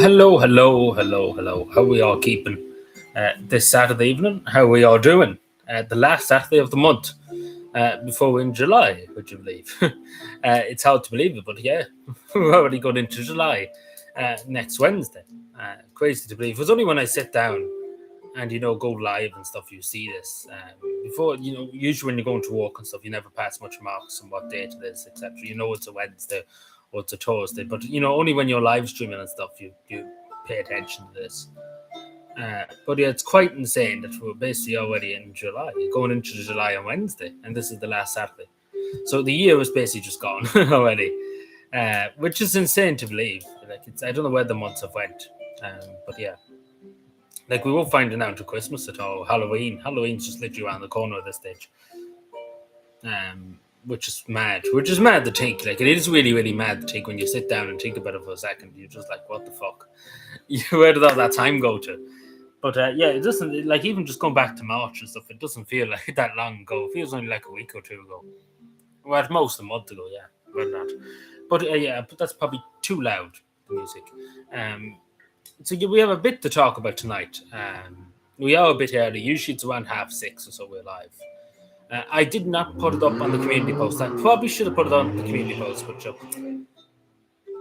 Hello. How we all keeping this Saturday evening? How we all doing? The last Saturday of the month, before we're in July, would you believe? It's hard to believe it, but yeah, we're already going into July next Wednesday. Crazy to believe. It was only when I sit down and go live and stuff you see this. Before usually when you're going to work and stuff, you never pass much marks on what date it is, etc. You know it's a Wednesday or it's a Thursday, but only when you're live streaming and stuff you pay attention to this. But yeah, it's quite insane that we're basically already in July, going into July on Wednesday, and this is the last Saturday. So the year was basically just gone already, which is insane to believe. Like I don't know where the months have went, but yeah, like we won't find it out to Christmas at all. Halloween's just literally around the corner at this stage. Which is mad. Which is mad to think. Like it is really, really mad to think when you sit down and think about it for a second. You're just like, what the fuck? Where did all that time go to? But yeah, it doesn't like even just going back to March and stuff. It doesn't feel like that long ago. It feels only like a week or two ago. Well, at most a month ago. Yeah, well not. But yeah, but that's probably too loud. The music. So yeah, we have a bit to talk about tonight. We are a bit early. Usually it's around 6:30 or so we're live. I did not put it up on the community post. I probably should have put it on the community post, but I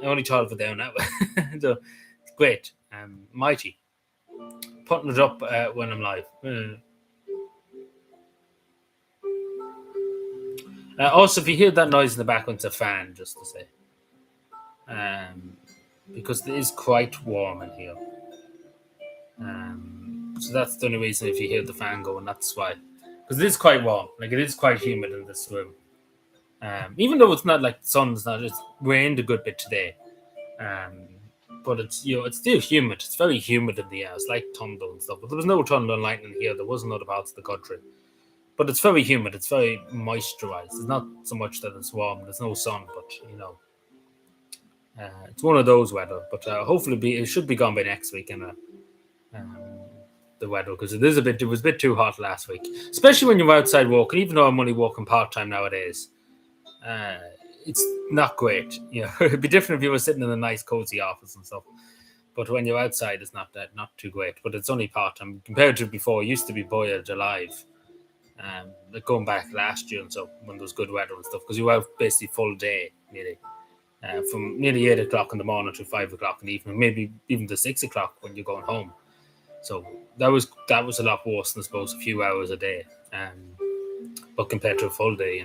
only thought of it there now. So it's great. Mighty. Putting it up when I'm live. Also, if you hear that noise in the background, it's a fan, just to say. Because it is quite warm in here. So that's the only reason if you hear the fan going, that's why. Because it is quite warm. Like, it is quite humid in this room. Even though it's not like the sun's not, it's rained a good bit today. But it's it's still humid. It's very humid in the air. It's like thunder and stuff. But there was no thunder and lightning here. There was in other parts of the country. But it's very humid. It's very moisturized. It's not so much that it's warm. There's no sun, but it's one of those weather. But hopefully it should be gone by next week. And the weather, because it was a bit too hot last week, especially when you're outside walking. Even though I'm only walking part-time nowadays, it's not great. It'd be different if you were sitting in a nice cozy office and stuff, but when you're outside it's not too great. But it's only part-time compared to before. It used to be boiled alive, like going back last year and so when there was good weather and stuff, because you have basically full day nearly, from nearly 8 o'clock in the morning to 5 o'clock in the evening, maybe even to 6 o'clock when you're going home. So that was a lot worse than I suppose a few hours a day, but compared to a full day,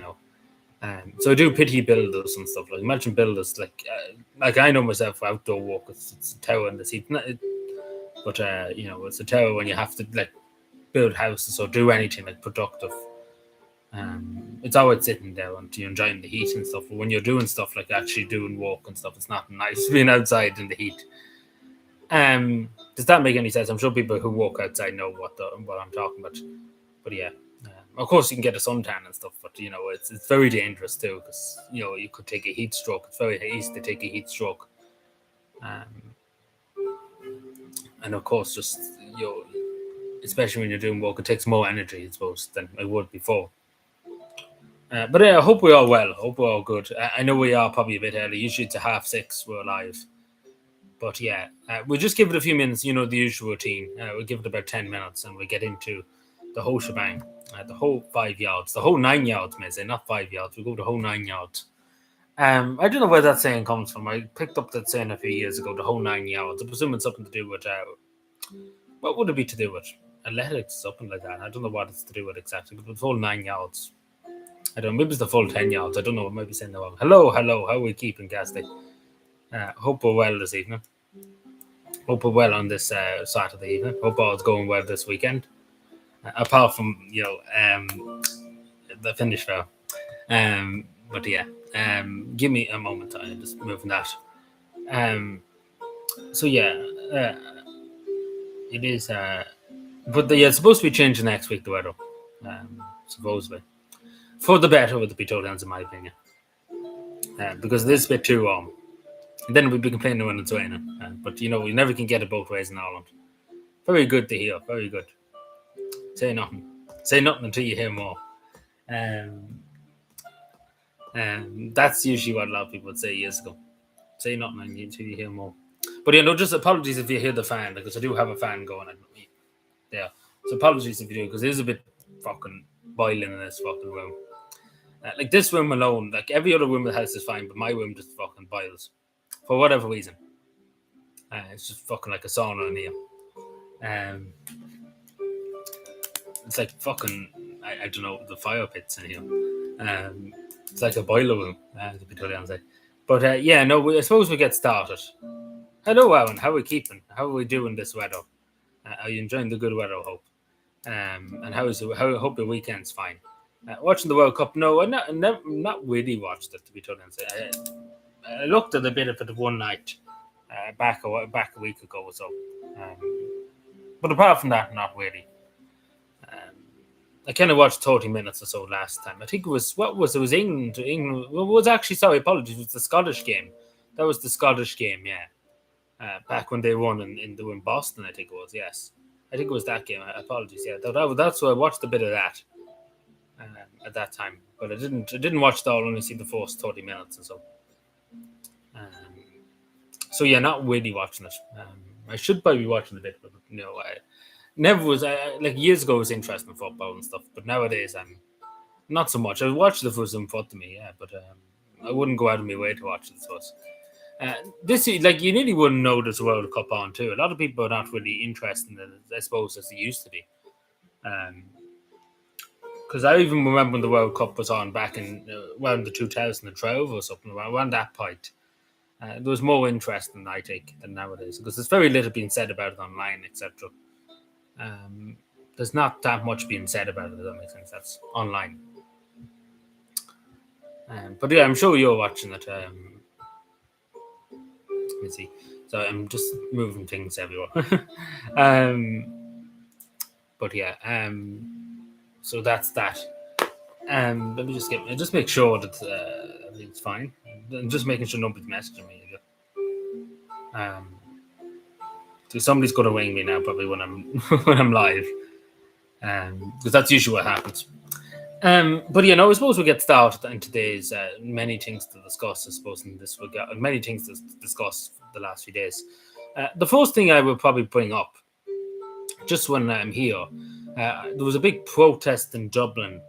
so I do pity builders and stuff. Like imagine builders like I know myself for outdoor work. It's a tower in the seat, but it's a tower when you have to like build houses or do anything like productive. It's always sitting there and you're enjoying the heat and stuff. But when you're doing stuff like actually doing work and stuff, it's not nice being outside in the heat. Does that make any sense? I'm sure people who walk outside know what I'm talking about. But yeah, of course you can get a suntan and stuff, but it's very dangerous too, because you could take a heat stroke. It's very easy to take a heat stroke, and of course just especially when you're doing work, it takes more energy, I suppose, than it would before. But I hope we're all well. Hope we're all good. I know we are probably a bit early. Usually it's 6:30 we're live. But yeah, we'll just give it a few minutes, the usual routine. We'll give it about 10 minutes and we'll get into the whole shebang, the whole 5 yards, the whole 9 yards, may I say, not 5 yards. We'll go the whole 9 yards. I don't know where that saying comes from. I picked up that saying a few years ago, the whole 9 yards. I presume it's something to do with, what would it be to do with? Athletics, something like that. I don't know what it's to do with exactly, but the whole 9 yards. I don't know, maybe it's the full 10 yards. I don't know, I might be saying that wrong. Hello, how are we keeping, Casty? Hope we're well this evening. Hope we're well on this Saturday evening. Hope all's going well this weekend. Apart from, the finish fair. But yeah, give me a moment. I'm just moving that. So yeah, it is. But it's supposed to be changing next week, the weather. Supposedly. For the better, with the be told, in my opinion. Because it is a bit too warm. And then we'd be complaining when it's raining. But you never can get it both ways in Ireland. Very good to hear. Very good. Say nothing. Say nothing until you hear more. That's usually what a lot of people would say years ago. Say nothing until you hear more. But just apologies if you hear the fan, because I do have a fan going at me. Yeah. So apologies if you do, because it is a bit fucking boiling in this fucking room. Like this room alone, like every other room in the house is fine, but my room just fucking boils for whatever reason. It's just fucking like a sauna in here. It's like fucking, I don't know, the fire pits in here. It's like a boiler room, to be totally honest. But I suppose we get started. Hello, Alan. How are we keeping? How are we doing this weather? Are you enjoying the good weather? I hope. And how is it? I hope your weekend's fine. Watching the World Cup? No, I not really watched it, to be totally honest. I looked at a bit of it one night back a week ago or so. But apart from that, not really. I kind of watched 30 minutes or so last time. I think it was England. England was actually, sorry, apologies. It was the Scottish game. That was the Scottish game, yeah. Back when they won in Boston, I think it was. Yes, I think it was that game. Apologies, yeah. That's why I watched a bit of that at that time, but I didn't watch it all. Only see the first 30 minutes or so. So yeah, not really watching it. I should probably be watching a bit, but I never was. Like years ago, I was interested in football and stuff, but nowadays I'm not so much. I watched it for some fun to me, yeah, but I wouldn't go out of my way to watch it. So this is like you nearly wouldn't know there's a World Cup on too. A lot of people are not really interested in it, I suppose, as they used to be. Because I even remember when the World Cup was on back in around the 2012 or something, around that point. There was more interest in I think than nowadays because there's very little being said about it online, etc. There's not that much being said about it. If that makes sense. That's online. But yeah, I'm sure you're watching it. Let me see. So I'm just moving things everywhere. But yeah. So that's that. Let me just make sure that everything's fine. I'm just making sure nobody's messaging me. So somebody's going to ring me now, probably when I'm when I'm live, because that's usually what happens. But I suppose we'll get started in today's many things to discuss. I suppose in this we got many things to discuss the last few days. The first thing I will probably bring up, just when I'm here, there was a big protest in Dublin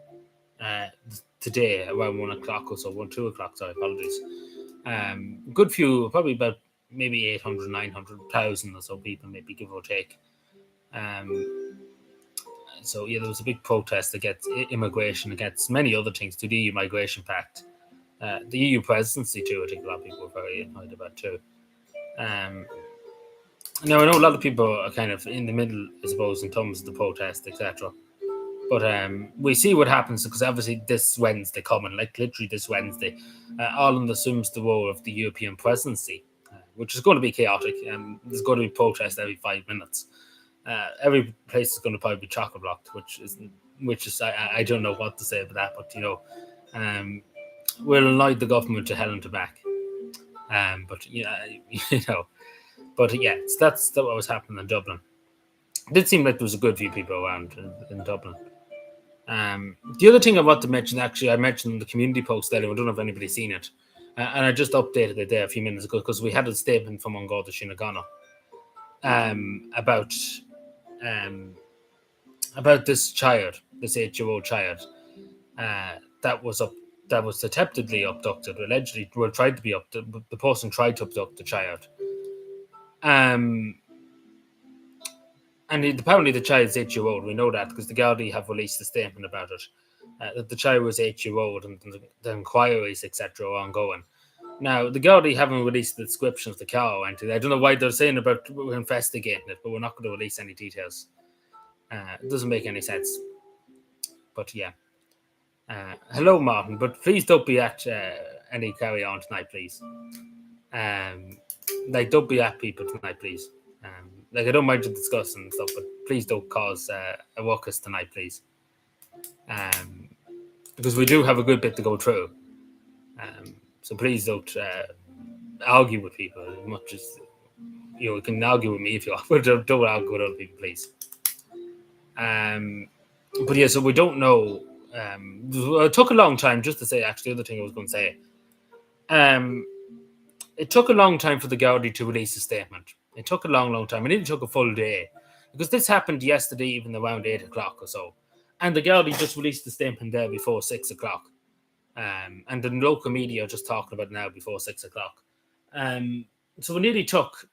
today around 1 o'clock or so, 2 o'clock. Sorry, apologies. Good few, probably about maybe 800, 900,000 or so people, maybe give or take. So there was a big protest against immigration, against many other things, to the EU Migration Pact, the EU presidency too. I think a lot of people were very annoyed about too. Now I know a lot of people are kind of in the middle, I suppose, in terms of the protest, etc. But we see what happens because obviously this Wednesday coming, like literally this Wednesday, Ireland assumes the role of the European presidency, which is going to be chaotic. There's going to be protests every 5 minutes. Every place is going to probably be chock-a blocked, which is I don't know what to say about that, but we'll annoy the government to hell and to back. But that's what was happening in Dublin. It did seem like there was a good few people around in Dublin. The other thing I want to mention, actually, I mentioned the community post earlier. I don't know if anybody's seen it, and I just updated it there a few minutes ago because we had a statement from Garda Síochána about this child, this 8-year-old child, that was attemptedly abducted, allegedly, tried to be abducted. The person tried to abduct the child. And apparently the child is 8-year-old. We know that because the Gardaí have released a statement about it. That the child was 8-year-old and the inquiries, etc., are ongoing. Now, the Gardaí haven't released the description of the car or anything. I don't know why they're saying about we're investigating it, but we're not going to release any details. It doesn't make any sense. But yeah. Hello, Martin, but please don't be at any carry on tonight, please. Don't be at people tonight, please. I don't mind you discussing and stuff, but please don't cause a ruckus tonight, please. Because we do have a good bit to go through. So please don't argue with people as much as you can argue with me if you want, but don't argue with other people, please. But yeah, so we don't know. It took a long time just to say. Actually, the other thing I was going to say. it took a long time for the Gardaí to release a statement. It took a long time. It even took a full day because this happened yesterday, even around 8 o'clock or so. And the Gardaí just released the statement there before 6 o'clock. And the local media are just talking about it now before 6 o'clock. So it nearly took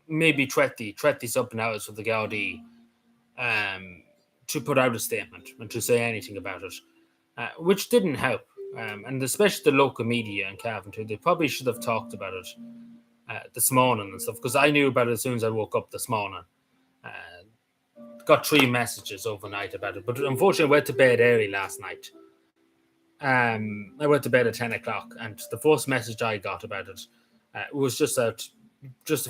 maybe 30 something hours for the Gardaí to put out a statement and to say anything about it, which didn't help. And especially the local media in Cavan too, they probably should have talked about it this morning and stuff, because I knew about it as soon as I woke up this morning. Got 3 messages overnight about it, but unfortunately I went to bed early last night. I went to bed at 10 o'clock, and the first message I got about it was just a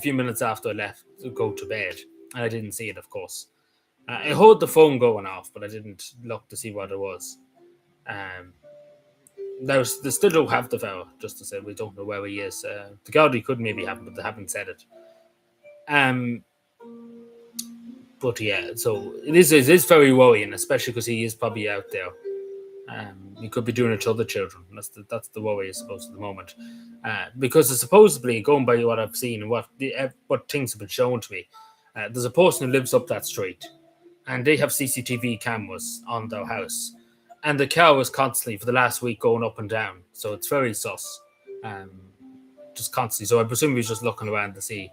few minutes after I left to go to bed, and I didn't see it, of course. I heard the phone going off, but I didn't look to see what it was. Now, they still don't have the fella, just to say we don't know where he is. The Gardaí could maybe have him, but they haven't said it. But yeah, so it is very worrying, especially because he is probably out there. He could be doing it to other children. That's the worry, I suppose, at the moment. Because it's supposedly, going by what I've seen and what things have been shown to me, there's a person who lives up that street, and they have CCTV cameras on their house, and the car was constantly for the last week going up and down. So it's very sus, just constantly. So I presume he was just looking around to see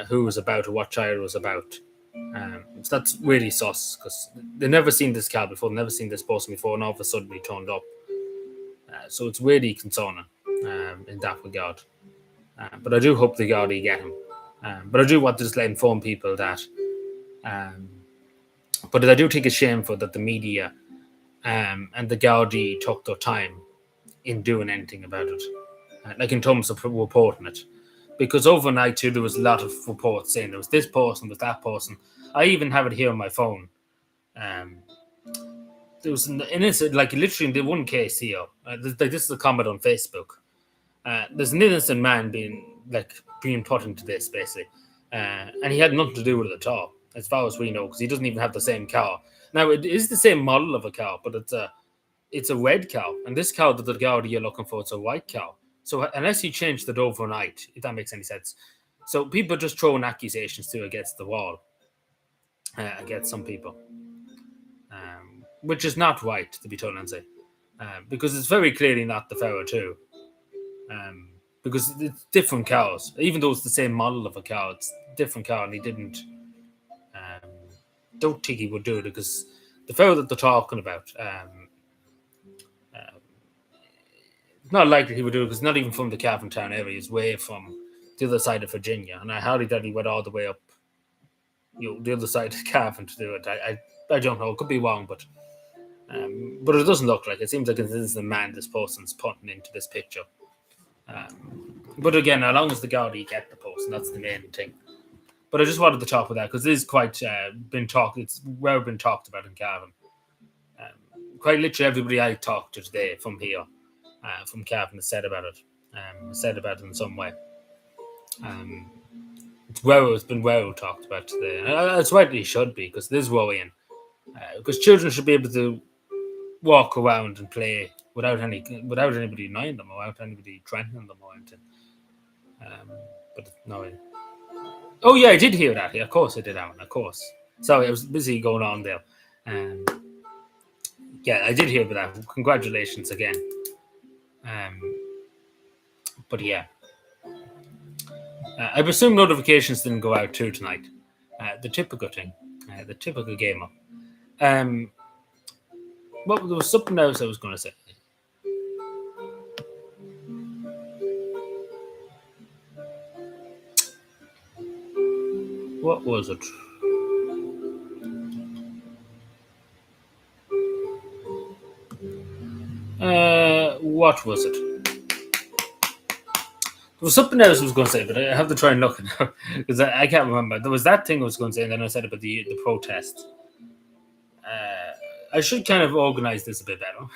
who was about or what child was about. So that's really sus, because they've never seen this car before, never seen this person before, and all of a sudden he turned up. So it's really concerning in that regard. But I do hope the Gardaí get him. But I do want to just inform people that. But I do think it's shameful that the media and the Gardaí took their time in doing anything about it, like in terms of reporting it. Because overnight too, there was a lot of reports saying there was this person, was that person. I even have it here on my phone. There was an innocent, like literally in the one case here. This is a comment on Facebook. There's an innocent man being put into this basically, and he had nothing to do with it at all, as far as we know, because he doesn't even have the same car. Now it is the same model of a car, but it's a red car, and this car that the Gardaí are looking for, it's a white car. So unless you changed it overnight, if that makes any sense. So people are just throwing accusations too against the wall, against some people, which is not right, to be told, Nancy, because it's very clearly not the Pharaoh too. Because it's different cars, even though it's the same model of a car, it's a different car, and he didn't. Don't think he would do it, because the Pharaoh that they're talking about, not likely he would do it, because not even from the Cavan Town area. He's way from the other side of Virginia, and I highly doubt he went all the way up, the other side of Cavan to do it. I don't know. It could be wrong, but it doesn't look like it. It seems like this is the man this person's putting into this picture. But again, as long as the Gardaí get the person, that's the main thing. But I just wanted to talk about that, because it is quite been talked. It's well been talked about in Cavan. Quite literally, everybody I talked to today from here, from Cavan, has said about it. Said about it in some way. It's been well talked about today. That's right, it should be, because it is worrying. Because children should be able to walk around and play without anybody annoying them, or without anybody threatening them or anything. But no. Oh yeah, I did hear that. Yeah, of course I did, Aaron. Of course. Sorry, I was busy going on there. Yeah, I did hear about that. Congratulations again. But yeah, I presume notifications didn't go out too tonight. The typical thing, the typical gamer. Well, there was something else I was going to say. What was it? What was it? There was something else I was going to say, but I have to try and look it now, because I can't remember. There was that thing I was going to say, and then I said about the protest. I should kind of organize this a bit better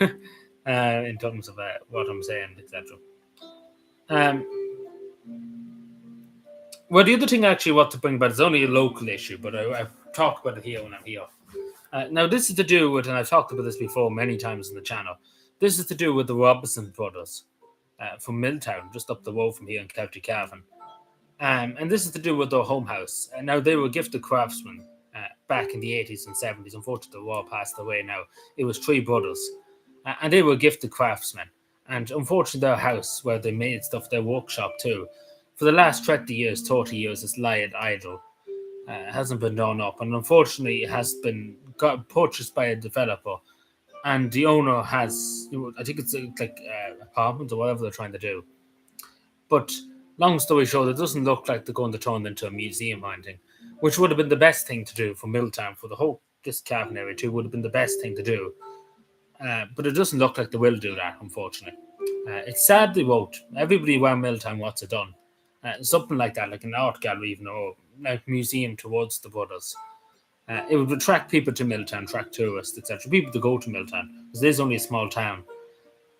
in terms of what I'm saying, etc. Well, the other thing I actually want to bring about is only a local issue, but I've talked about it here when I'm here. Now, this is to do with, and I've talked about this before many times on the channel, this is to do with the Robinson brothers. from Milltown, just up the road from here in County Cavan. And this is to do with their home house. And now they were gifted craftsmen back in the 80s and 70s. Unfortunately, they all passed away now. It was three brothers, and they were gifted craftsmen. And unfortunately, their house where they made stuff, their workshop too, for the last 30 years, 40 years, it's lying idle. Hasn't been done up, and unfortunately, it has been got purchased by a developer, and the owner has, I think it's like apartments or whatever they're trying to do. But long story short, it doesn't look like they're going to turn it into a museum or anything, which would have been the best thing to do for Milltown, for the whole this cabin area too, would have been the best thing to do. But it doesn't look like they will do that, unfortunately. It's sad they won't. Everybody around Milltown wants it done. Something like that, like an art gallery, even, or like museum towards the brothers. It would attract people to Milltown, attract tourists, etc. People to go to Milltown, because it is only a small town.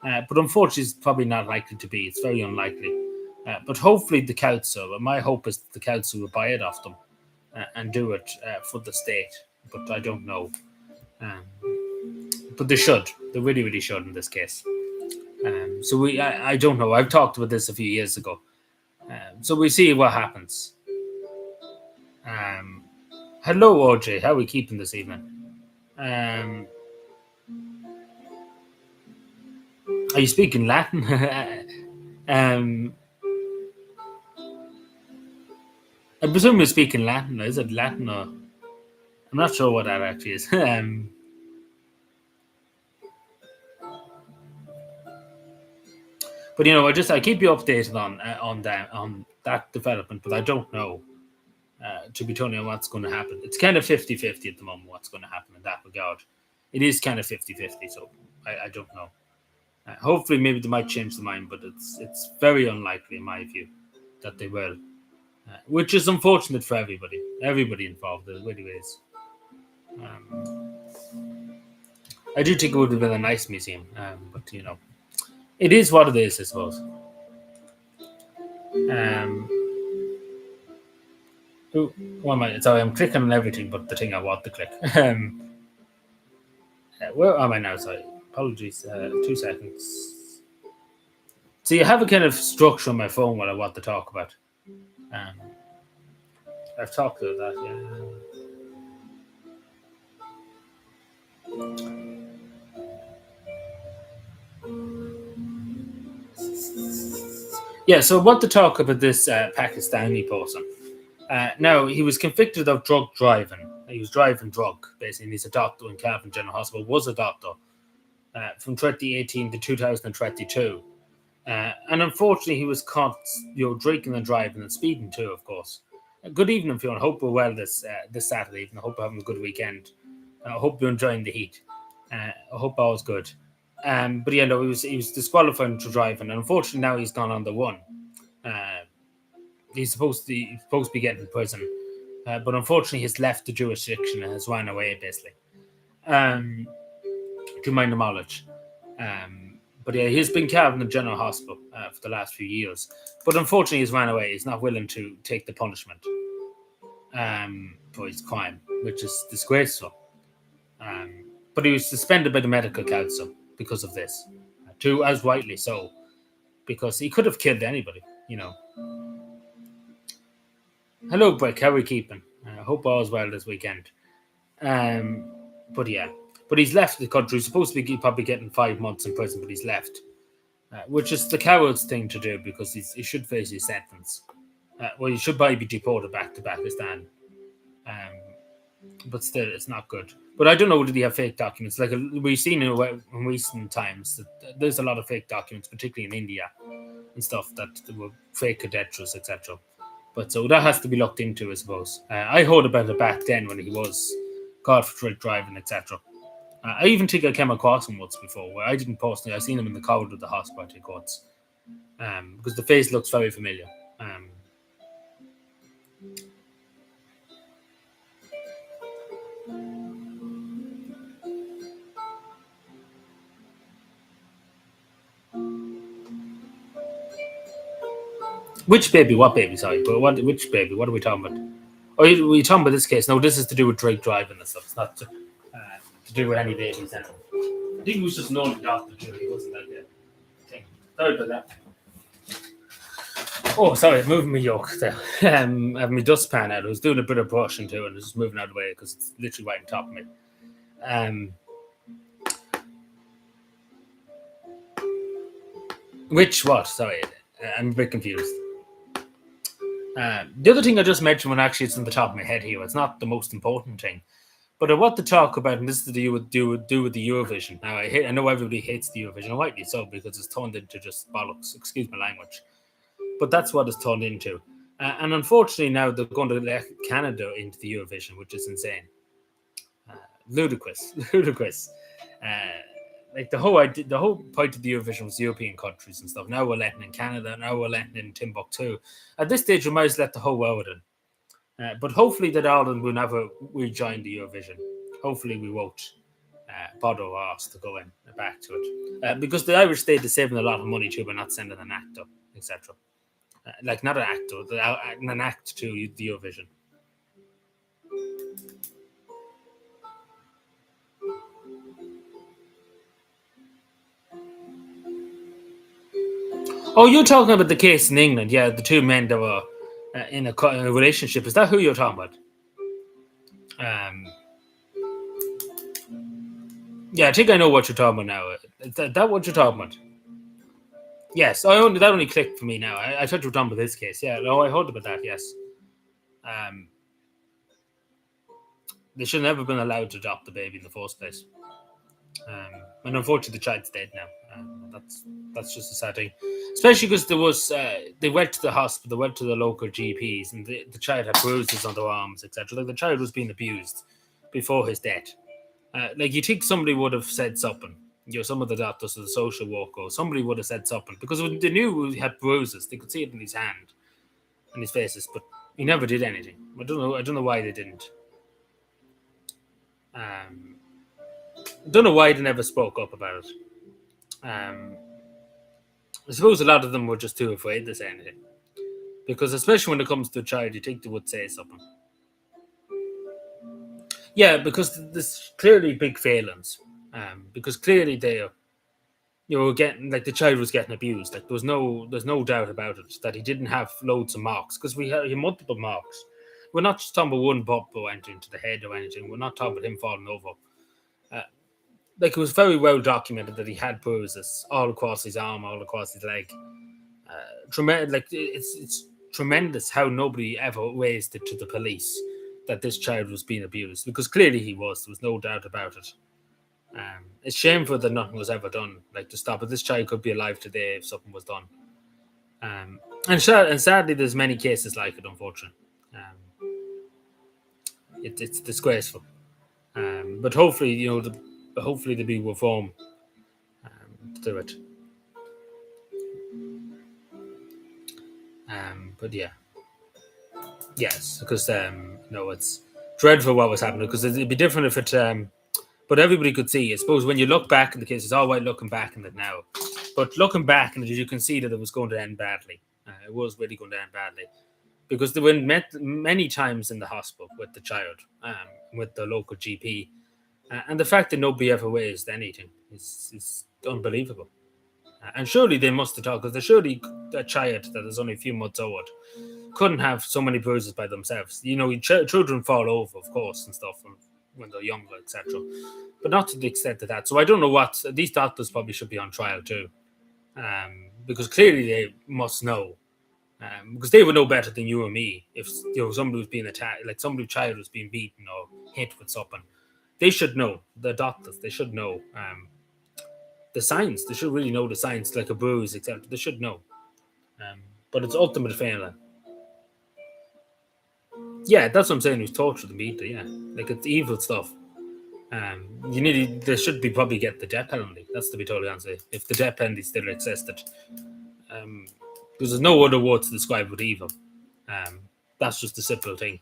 But unfortunately, it's probably not likely to be. It's very unlikely. But hopefully, the council, my hope is that the council will buy it off them and do it for the state. But I don't know. But they should. They really, really should in this case. I don't know. I've talked about this a few years ago. So we see what happens. Hello, OJ. How are we keeping this evening? Are you speaking Latin? I presume you're speaking Latin. Is it Latin or? I'm not sure what that actually is. But I keep you updated on that development, but I don't know. To be telling you what's going to happen. It's kind of 50-50 at the moment what's going to happen in that regard. It is kind of 50-50, so I don't know. Hopefully, maybe they might change their mind, but it's very unlikely, in my view, that they will. Which is unfortunate for everybody. Everybody involved, it really is. I do think it would have been a nice museum, but, it is what it is, I suppose. Sorry, I'm clicking on everything but the thing I want to click. Where am I now? Sorry. Apologies. 2 seconds. So you have a kind of structure on my phone what I want to talk about. I've talked about that, yeah. So I want to talk about this Pakistani person. Now, he was convicted of drug driving. He was driving drug, basically. And he's a doctor in Cavan General Hospital, was a doctor from 2018 to 2022. And unfortunately, he was caught, drinking and driving and speeding too, of course. Good evening, Fiona. Hope we're well this Saturday evening. I hope you're having a good weekend. I hope you're enjoying the heat. I hope all's good. But he was disqualified for driving, and unfortunately now he's gone on the run. He's supposed to be getting in prison, but unfortunately he's left the jurisdiction and has run away, basically. To my knowledge. But yeah, he's been kept in the General Hospital for the last few years. But unfortunately, he's ran away. He's not willing to take the punishment for his crime, which is disgraceful. But he was suspended by the medical council because of this, as rightly so, because he could have killed anybody, Hello, Brick. How are we keeping? I hope all's well this weekend. But yeah. But he's left the country. He's supposed to be probably getting 5 months in prison, but he's left, which is the coward's thing to do because he should face his sentence. He should probably be deported back to Pakistan. But still, it's not good. But I don't know, did he have fake documents? Like we've seen in recent times that there's a lot of fake documents, particularly in India and stuff, that were fake credentials, etc. But so that has to be looked into, I suppose. I heard about it back then when he was caught for drink driving, etc. I even think I came across him once before, where I didn't personally. I seen him in the corridor of the hospital, I think, once, because the face looks very familiar. Which baby? What baby? Sorry, but which baby? What are we talking about? Oh, we talking about this case? No, this is to do with drink driving and stuff. It's not to do with any babies. I think he was just an old doctor too. He wasn't like a thing. Sorry about that. Oh, sorry, moving my yoke there. Having my dustpan out. I was doing a bit of brushing too, and I was just moving out of the way because it's literally right on top of me. Which what? Sorry, I'm a bit confused. The other thing I just mentioned, when actually it's on the top of my head here, it's not the most important thing, but I want to talk about, and this is to do with the Eurovision. Now, I know everybody hates the Eurovision, and rightly so, because it's turned into just bollocks. Excuse my language, but that's what it's turned into. And unfortunately, now they're going to let Canada into the Eurovision, which is insane, ludicrous, ludicrous. Uh, like the whole point of the Eurovision was European countries and stuff. Now we're letting in Canada. Now we're letting in Timbuktu. At this stage, we might as well let the whole world in. But hopefully that Ireland will never rejoin the Eurovision. Hopefully we won't bother us to go in back to it. Because the Irish state is saving a lot of money too by not sending an actor, etc. Like not an actor, an act to the Eurovision. Oh, you're talking about the case in England, yeah, the two men that were in a relationship. Is that who you're talking about? Um, yeah, I think I know what you're talking about now. Is that what you're talking about? Yes, that only clicked for me now. I thought you were done with this case. Yeah, no, I heard about that. Yes, um, they should have never been allowed to adopt the baby in the first place. And unfortunately, the child's dead now. That's just a sad thing, especially because they went to the hospital, they went to the local GPs, and the child had bruises on their arms, etc. Like the child was being abused before his death. Like you think somebody would have said something. Some of the doctors or the social worker, somebody would have said something because when they knew he had bruises, they could see it in his hand and his faces, but he never did anything. I don't know. I don't know why they didn't. Um, I don't know why they never spoke up about it. Um, I suppose a lot of them were just too afraid to say anything. Because especially when it comes to a child, you think they would say something. Yeah, because there's clearly big failings. Because clearly were getting like the child was getting abused. Like there's no doubt about it that he didn't have loads of marks because we had multiple marks. We're not just talking about one bump or entering into the head or anything. We're not talking about him falling over. Uh, like it was very well documented that he had bruises all across his arm, all across his leg. Tremendous. Like it's tremendous how nobody ever raised it to the police that this child was being abused because clearly he was. There was no doubt about it. It's shameful that nothing was ever done, like to stop it. This child could be alive today if something was done. And sadly, there's many cases like it. Unfortunately, it's disgraceful. But hopefully, hopefully there'll be reform through it. But yeah, yes, because it's dreadful what was happening. Because it'd be different if it. But everybody could see. I suppose when you look back in the case, it's all right looking back in it now. But looking back in it, you can see that it was going to end badly. It was really going to end badly because they were met many times in the hospital with the child, with the local GP, and the fact that nobody ever raised anything is unbelievable. And surely they must have talked because surely a child that is only a few months old couldn't have so many bruises by themselves. Children fall over, of course, and stuff when they're younger, etc. But not to the extent of that. So I don't know what these doctors probably should be on trial too, because clearly they must know, because they would know better than you or me if somebody was being attacked, like somebody's child was being beaten or hit with something. They should know. The doctors, they should know the signs. They should really know the signs, like a bruise, etc. They should know. But it's ultimate failing. Yeah, that's what I'm saying. Who's tortured the meter? Yeah, like it's evil stuff. There should be probably get the death penalty. That's to be totally honest. If the death penalty still existed, because there's no other word to describe with evil. That's just a simple thing.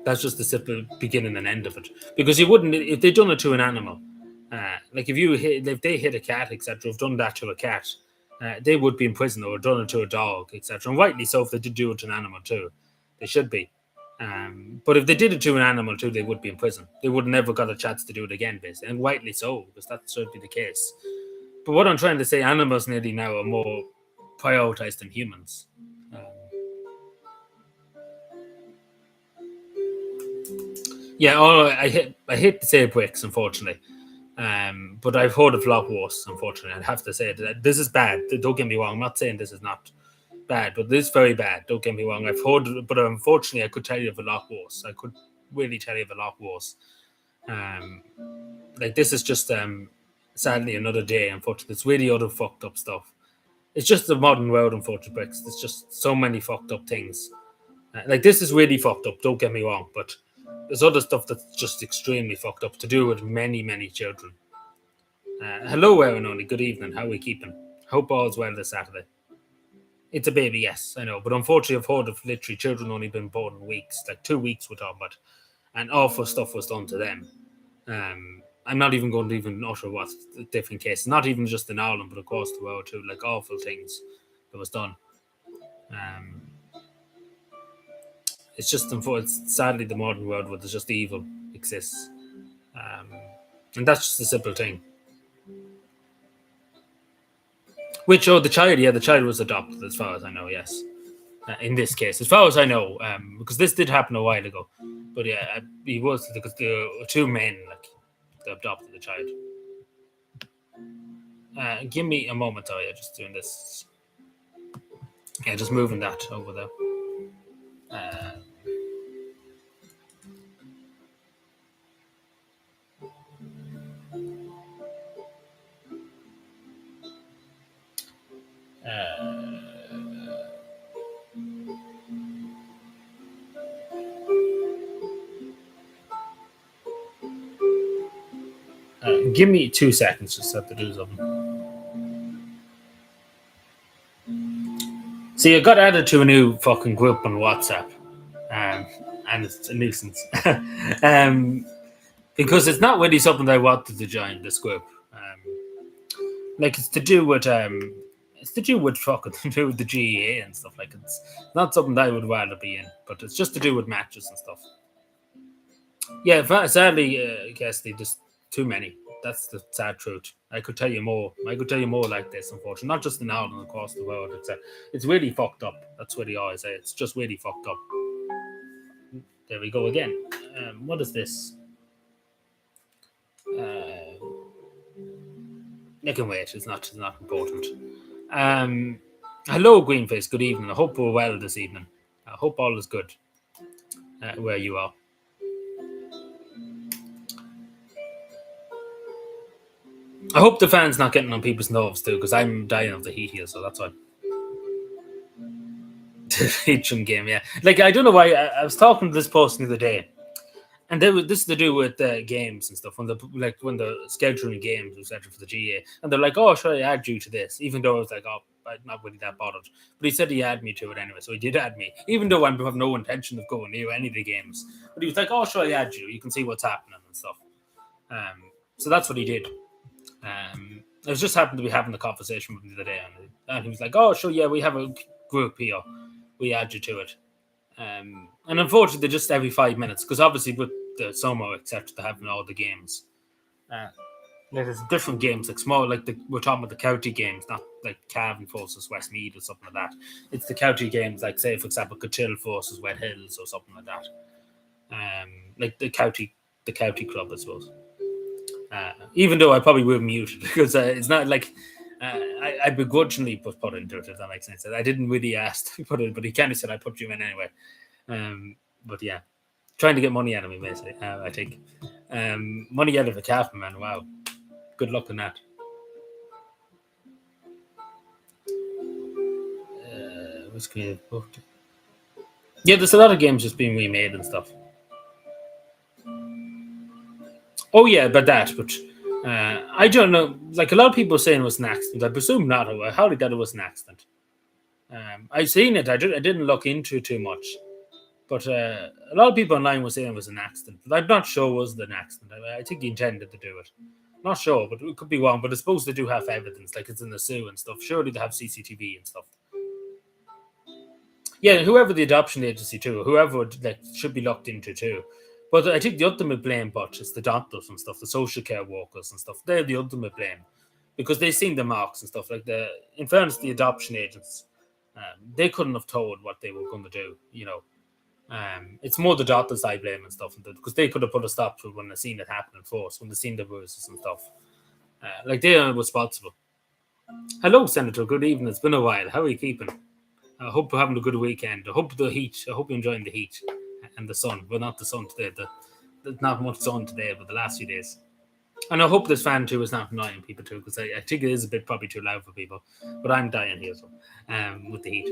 That's just the simple beginning and end of it. Because you wouldn't if they done it to an animal. Like if they hit a cat, etc., have done that to a cat, they would be in prison or done it to a dog, etc. And rightly so if they did do it to an animal too, they should be. But if they did it to an animal too, they would be in prison. They would never got a chance to do it again, basically, and rightly so, because that should be the case. But what I'm trying to say, animals nearly now are more prioritized than humans. Yeah, I hate to say bricks, unfortunately. But I've heard of a lot worse, unfortunately. I'd have to say that this is bad. Don't get me wrong. I'm not saying this is not bad, but this is very bad. Don't get me wrong. I've heard, but unfortunately, I could tell you of a lot worse. I could really tell you of a lot worse. Um, like this is just sadly another day. Unfortunately, it's really other fucked up stuff. It's just the modern world, unfortunately. Bricks. There's just so many fucked up things. Like this is really fucked up. Don't get me wrong, but there's other stuff that's just extremely fucked up to do with many children. Hello, Aaron. Only good evening. How are we keeping? Hope all's well this Saturday. It's a baby, yes, I know, but unfortunately, I've heard of literally children only been born in weeks, like 2 weeks we're talking about, and awful stuff was done to them. I'm not even going to even utter what different cases, not even just in Ireland, but across the world too, like awful things that was done. Um, it's just it's sadly the modern world where there's just evil exists, um, and that's just a simple thing. Which the child, yeah, the child was adopted, as far as I know, yes. In this case, as far as I know, because this did happen a while ago, but yeah, he was because the two men like they adopted the child. Give me a moment, oh yeah, just doing this. Yeah, just moving that over there. Uh, uh, give me 2 seconds, just have to do something. See, I got added to a new fucking group on WhatsApp, um, and it's a nuisance. um, because it's not really something I wanted to join this group. Like it's to do with fucking to do with the GEA and stuff. Like it's not something that I would rather be in, but it's just to do with matches and stuff. Yeah, sadly, Kesley, there's too many. That's the sad truth. I could tell you more. I could tell you more like this, unfortunately. Not just in Ireland, across the world. It's really fucked up. That's what he always say. It's just really fucked up. There we go again. What is this? Uh, I can wait. It's not important. Um, hello, Greenface. Good evening. I hope we're well this evening. I hope all is good where you are. I hope the fan's not getting on people's nerves too, because I'm dying of the heat here, so that's why. Hitchum game, yeah. Like I don't know why. I was talking to this person the other day, and this is to do with games and stuff. When the scheduling games, etc., for the GA, and they're like, "Oh, should I add you to this?" Even though I was like, "Oh, I'm not really that bothered." But he said he added me to it anyway, so he did add me, even though I have no intention of going near any of the games. But he was like, "Oh, should I add you? You can see what's happening and stuff." So that's what he did. I was just happened to be having the conversation with him the other day, and he was like, "Oh, sure, yeah, we have a group here. We add you to it." And unfortunately, just every 5 minutes, because obviously with the summer, etc., they're having all the games. Uh, there's different games, like small, like we're talking about the county games, not like Cavan versus Westmead or something like that. It's the county games, like say for example, Cashel versus Wet Hills or something like that. Like the county club, I suppose. Even though I probably will mute it because it's not like I begrudgingly put into it, if that makes sense. I didn't really ask to put it, but he kind of said I put you in anyway. But yeah, trying to get money out of me, basically. I think money out of a calf, man. Wow, good luck on that. What's creative? Yeah, there's a lot of games just being remade and stuff. Oh yeah, but I don't know. Like a lot of people are saying it was an accident. I presume not. I highly doubt it was an accident. I seen it. I didn't look into it too much, but a lot of people online were saying it was an accident. But I'm not sure it was an accident. I think he intended to do it. Not sure, but it could be wrong. But I suppose they do have evidence, like it's in the zoo and stuff. Surely they have CCTV and stuff. Yeah, whoever the adoption agency too, whoever like should be looked into too. But I think the ultimate blame, but is the doctors and stuff, the social care workers and stuff. They're the ultimate blame because they've seen the marks and stuff. Like in fairness, the adoption agents, they couldn't have told what they were going to do. It's more the doctors I blame and stuff, because they could have put a stop to it when they seen it happening first, when they seen the bruises and stuff. Like they are responsible. Hello, Senator. Good evening. It's been a while. How are you keeping? I hope you're having a good weekend. I hope the heat. I hope you're enjoying the heat and the sun. Well, not the sun today. There's not much sun today, but the last few days. And I hope this fan too is not annoying people too, because I think it is a bit probably too loud for people. But I'm dying here, so with the heat.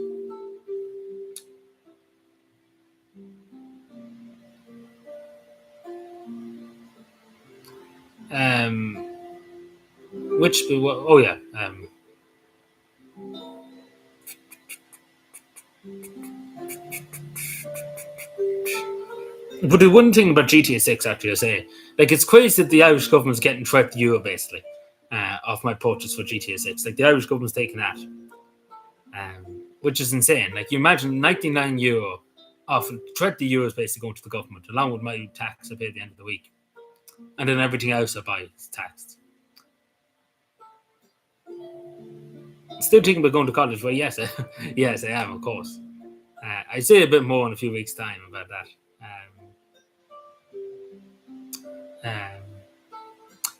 Which? Oh yeah. But the one thing about GTA 6, actually, I say, like, it's crazy that the Irish government's getting €12 basically off my purchase for GTA 6. Like, the Irish government's taking that, which is insane. Like, you imagine €99 off €20 basically going to the government, along with my tax I pay at the end of the week, and then everything else I buy is taxed. Still thinking about going to college? Well, yes, yes, I am, of course. I say a bit more in a few weeks' time about that.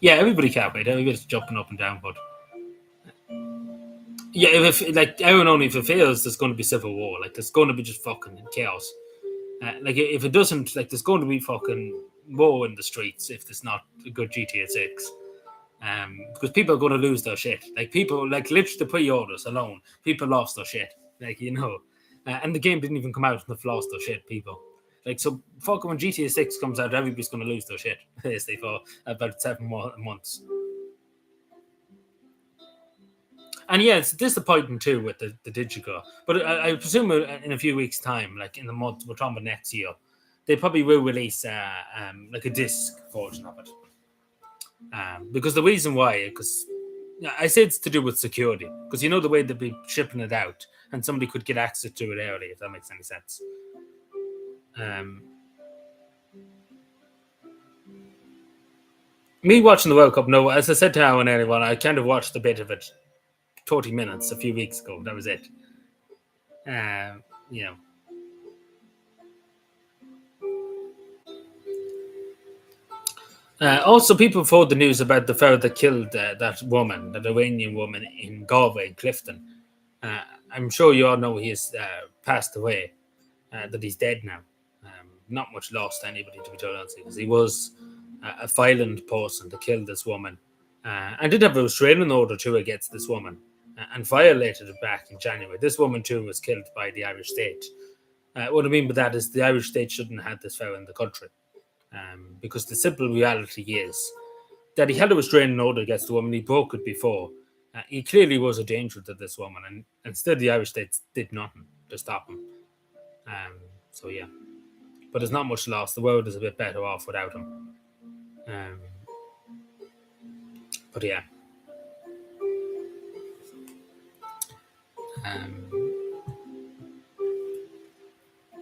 Yeah, everybody can't wait. Everybody's jumping up and down, but yeah, if like everyone only if it fails, there's going to be civil war. Like there's going to be just fucking chaos. Like if it doesn't, like there's going to be fucking war in the streets if there's not a good GTA 6. Because people are going to lose their shit. Like people, like literally the pre-orders alone, people lost their shit. Like and the game didn't even come out and they've lost their shit. People. Like, so fucking when GTA 6 comes out, everybody's going to lose their shit, basically, for about 7 more months. And yeah, it's disappointing too with the digital. But I presume in a few weeks' time, like in the month, we're talking about next year, they probably will release like a disc version of it. Because the reason why, because I say it's to do with security, because you know the way they'd be shipping it out, and somebody could get access to it early, if that makes any sense. Me watching the World Cup, no, as I said to Alan earlier on, I kind of watched a bit of it, 30 minutes a few weeks ago. That was it. You know. Also, people followed the news about the fellow that killed that woman, that Iranian woman in Galway, Clifton. I'm sure you all know he has passed away, that he's dead now. Not much loss to anybody, to be told honestly, because he was a violent person to kill this woman, and did have a restraining order too against this woman, and violated it back in January. This woman too was killed by the Irish state. What I mean by that is the Irish state shouldn't have had this fellow in the country, because the simple reality is that he had a restraining order against the woman. He broke it before. He clearly was a danger to this woman, and instead the Irish state did nothing to stop him. So yeah. But there's not much loss. The world is a bit better off without him. But yeah.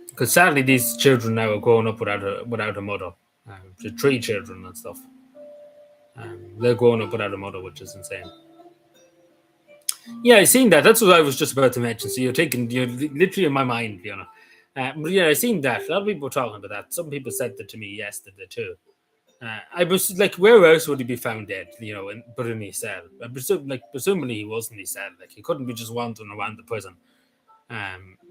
Because sadly, these children now are growing up without a mother. The 3 children and stuff. They're growing up without a mother, which is insane. Yeah, I seen that. That's what I was just about to mention. So you're literally in my mind, but yeah, I seen that. A lot of people were talking about that. Some people said that to me yesterday too. I was like, where else would he be found dead? And put in his cell. Presumably he was in his cell. Like he couldn't be just wandering around the prison.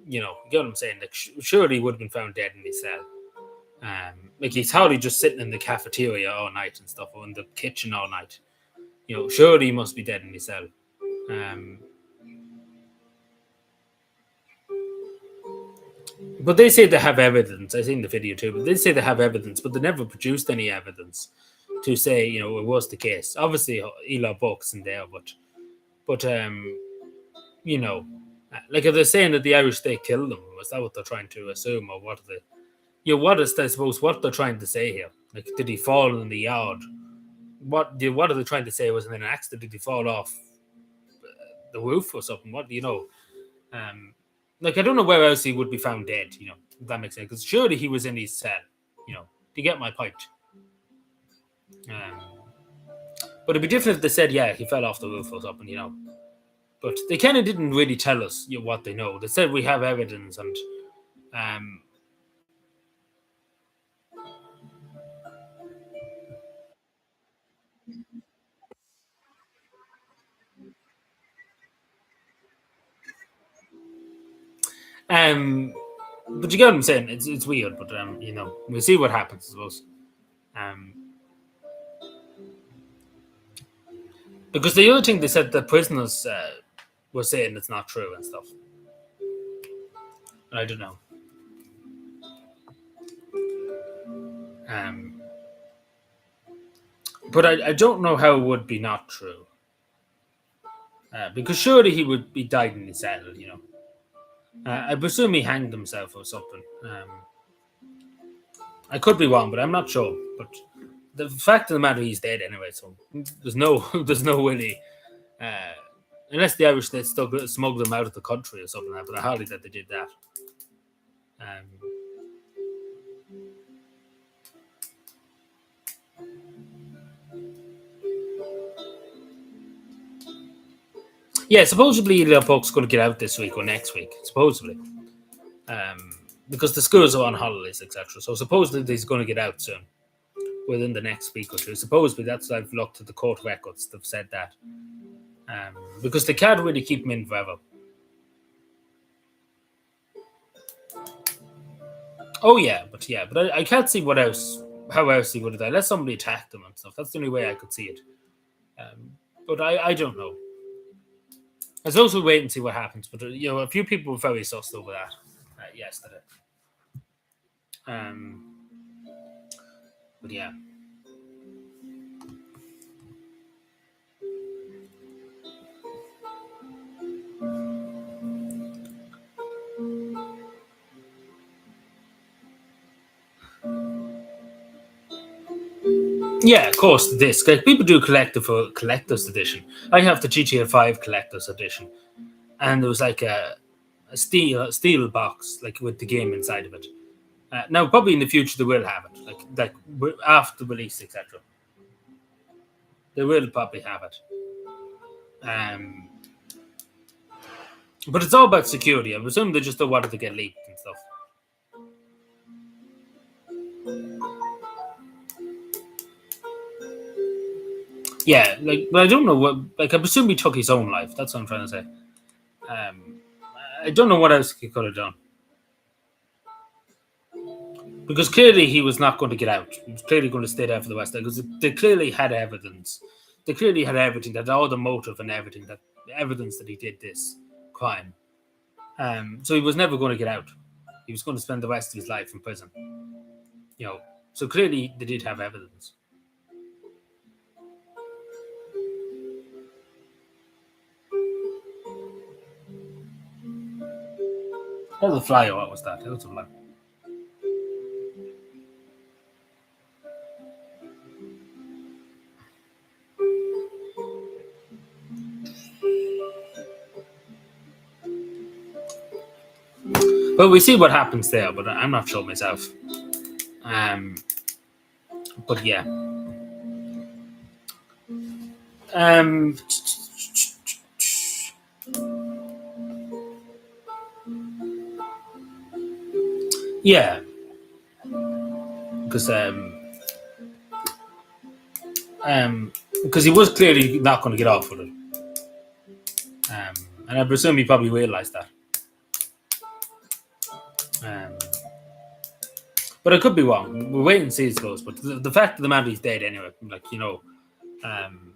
You get what I'm saying? Like surely he would have been found dead in his cell. Like he's hardly just sitting in the cafeteria all night and stuff, or in the kitchen all night. Surely he must be dead in his cell. But they say they have evidence. I seen the video too. But they say they have evidence, but they never produced any evidence to say it was the case. Obviously, Eli Buck's in there, but like if they're saying that the Irish state killed them, is that what they're trying to assume, or what are they? What is I suppose what they're trying to say here? Like, did he fall in the yard? What are they trying to say? Was it an accident? Did he fall off the roof or something? What do you know? Like I don't know where else he would be found dead. If that makes sense. Because surely he was in his cell. Do you get my point? But it'd be different if they said, yeah, he fell off the roof or something. But they kind of didn't really tell us what they know. They said we have evidence, and But you get what I'm saying. It's weird, but we'll see what happens. I suppose. Um, because the other thing they said that prisoners were saying it's not true and stuff. I don't know. Um, but I don't know how it would be not true. Because surely he would be died in his cell, I presume he hanged himself or something. I could be wrong, but I'm not sure. But the fact of the matter, he's dead anyway. So there's no, there's no really, uh, unless the Irish state still smuggled him out of the country or something like that. But I hardly that they did that. Um, yeah, supposedly the book's going to get out this week or next week. Supposedly, um, because the schools are on holidays, etc. So supposedly he's going to get out soon, within the next week or two. Supposedly, that's I've looked at the court records. They've said that because they can't really keep him in forever. Oh yeah, but I can't see what else, how else he would have done. Unless somebody attacked him and stuff. That's the only way I could see it. But I don't know. I suppose we'll wait and see what happens. But a few people were very sussed over that yesterday. Um, but yeah. Yeah, of course, the disc. Like people do collect it for collector's edition. I have the GTA 5 collector's edition, and there was like a steel box like with the game inside of it. Now, probably in the future they will have it, like after release, etc. They will probably have it. Um, but it's all about security. I presume they just don't want it to get leaked and stuff. Yeah, like, but I don't know what. Like, I presume he took his own life. That's what I'm trying to say. Um, I don't know what else he could have done because clearly he was not going to get out. He was clearly going to stay there for the rest. Because they clearly had evidence. They clearly had everything. That all the motive and everything. That evidence that he did this crime. So he was never going to get out. He was going to spend the rest of his life in prison. So clearly they did have evidence. That was a fly, or what was that? That was a fly. Well, we see what happens there, but I'm not sure myself. Um, but yeah. Um, yeah, because because he was clearly not going to get off with it, and I presume he probably realised that. Um, but I could be wrong. We'll wait and see as it goes. But the fact of the matter, he's dead anyway. Like um,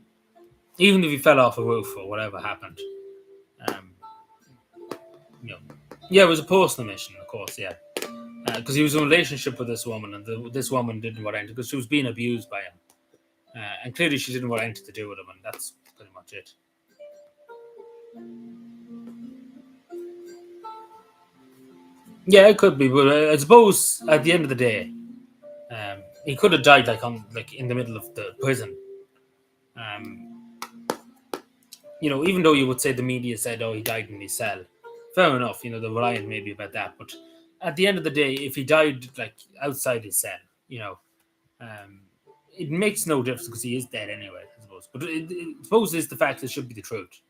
even if he fell off a roof or whatever happened, um, yeah, it was a personal mission, of course, yeah, because he was in a relationship with this woman, and this woman didn't want anything because she was being abused by him, and clearly she didn't want anything to do with him, and that's pretty much it. Yeah, it could be, but I suppose at the end of the day, he could have died like in the middle of the prison. Um, even though you would say the media said, "Oh, he died in his cell," fair enough. They're reliant maybe about that, but at the end of the day, if he died like outside his cell, um, it makes no difference because he is dead anyway. I suppose, but I suppose it's the fact it should be the truth.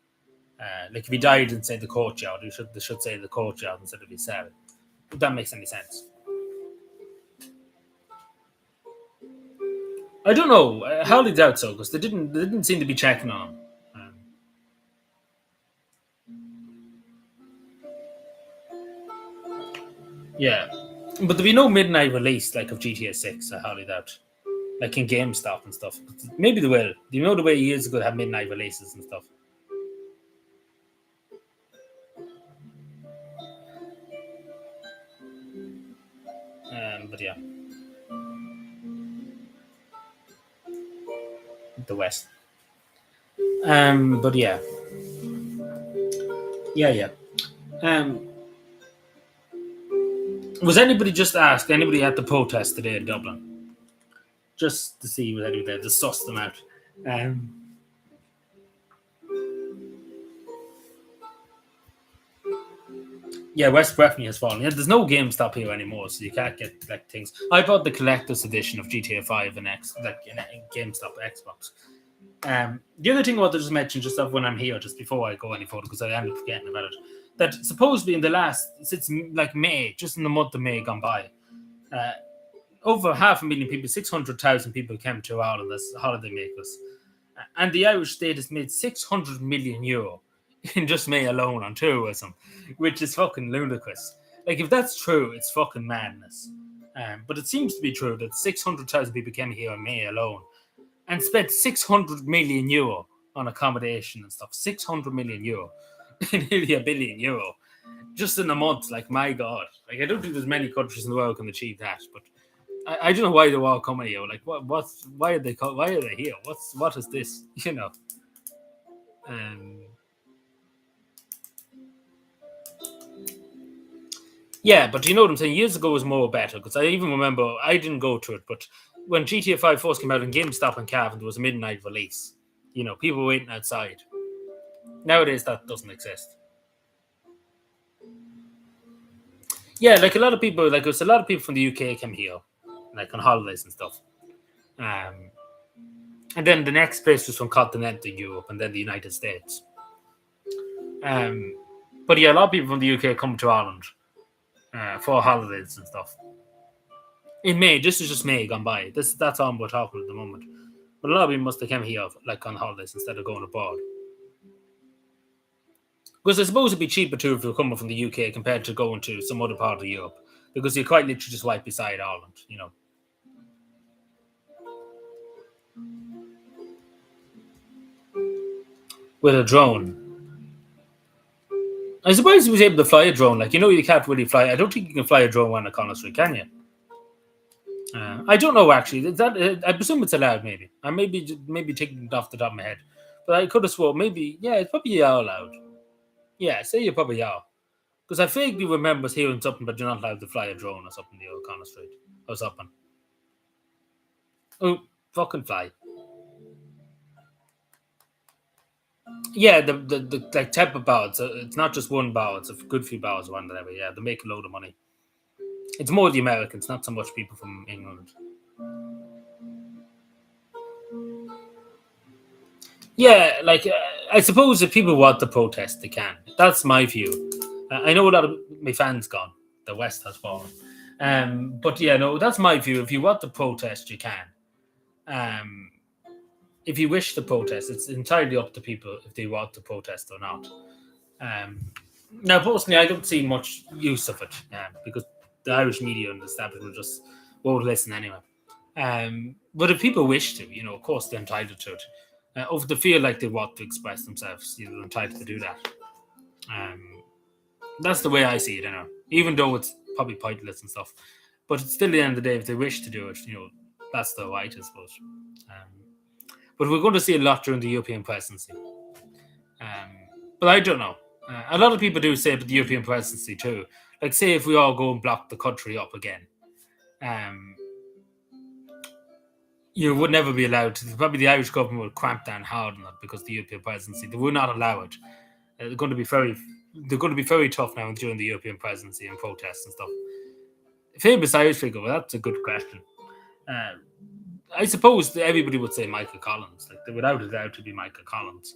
Like if he died inside the courtyard, they should say the courtyard instead of his cell. If that makes any sense. I don't know. I highly doubt so because they didn't seem to be checking on him. Yeah, but there'll be no midnight release like of GTA 6. I highly doubt. Like in GameStop and stuff. Maybe they will. Do you know the way years ago they had midnight releases and stuff? But yeah, the West. But yeah, yeah. Um, was anybody just asked? Anybody at the protest today in Dublin? Just to see was anybody there to suss them out. Um, yeah, West Breffney has fallen. Yeah, there's no GameStop here anymore, so you can't get like things. I bought the collector's edition of GTA 5 and in GameStop Xbox. The other thing I wanted to just mention just when I'm here, just before I go any further, because I ended up forgetting about it, that supposedly in the last, since like May, just in the month of May gone by, uh, over 500,000 people, 600,000 people came to Ireland as holidaymakers. And the Irish state has made 600 million euro in just May alone on tourism, which is fucking ludicrous. Like, if that's true, it's fucking madness. But it seems to be true that 600,000 people came here in May alone and spent 600 million euro on accommodation and stuff. 600 million euro, nearly a billion euro, just in a month. Like, my God, like I don't think there's many countries in the world can achieve that. But I don't know why they're all coming here. Like, why are they? Why are they here? What is this? You know. Um, yeah, but you know what I'm saying. Years ago was more better because I even remember I didn't go to it, but when GTA 5 first came out in GameStop and Cavan, there was a midnight release. You know, people were waiting outside. Nowadays, that doesn't exist. Yeah, like a lot of people, like there's a lot of people from the UK came here, like on holidays and stuff. Um, and then the next place was from continental Europe, and then the United States. Um, but yeah, a lot of people from the UK come to Ireland for holidays and stuff. In May, this is just May gone by. That's all we're talking at the moment. But a lot of people must have come here like on holidays instead of going abroad. Because I suppose it'd be cheaper too if you're coming from the UK compared to going to some other part of Europe. Because you quite literally just right beside Ireland, you know. With a drone. I suppose he was able to fly a drone. Like, you know, you can't really fly. I don't think you can fly a drone on a Connell Street, can you? I don't know actually. I presume it's allowed. Maybe I maybe taking it off the top of my head, but I could have swore maybe yeah, it's probably allowed. Yeah, say you probably are because I vaguely remember hearing something, but you're not allowed to fly a drone or something. The old Connor Street or something. Oh, fucking fly! Yeah, the like type of bow. It's not just one bow. It's a good few bows around there. Yeah, they make a load of money. It's more the Americans, not so much people from England. Yeah, like I suppose if people want to protest, they can. That's my view. I know a lot of my fans gone. The West has fallen. But yeah, no, that's my view. If you want to protest, you can. Um, if you wish to protest, it's entirely up to people if they want to protest or not. Um, Now, personally, I don't see much use of it because the Irish media and the establishment just won't listen anyway. But if people wish to, you know, of course they're entitled to it. If they feel like they want to express themselves, you know, they're entitled to do that. Um, that's the way I see it, you know. Even though it's probably pointless and stuff, but it's still the end of the day. If they wish to do it, you know, that's the right, I suppose. But we're going to see a lot during the European presidency. Um, but I don't know. A lot of people do say about the European presidency too. Like, say if we all go and block the country up again, um, you would never be allowed to. Probably the Irish government would cramp down hard on it because the European presidency they would not allow it. They're going to be very tough now during the European presidency and protests and stuff. Famous Irish figure. Well, that's a good question. Uh, I suppose that everybody would say Michael Collins. Like, without a doubt, to be Michael Collins.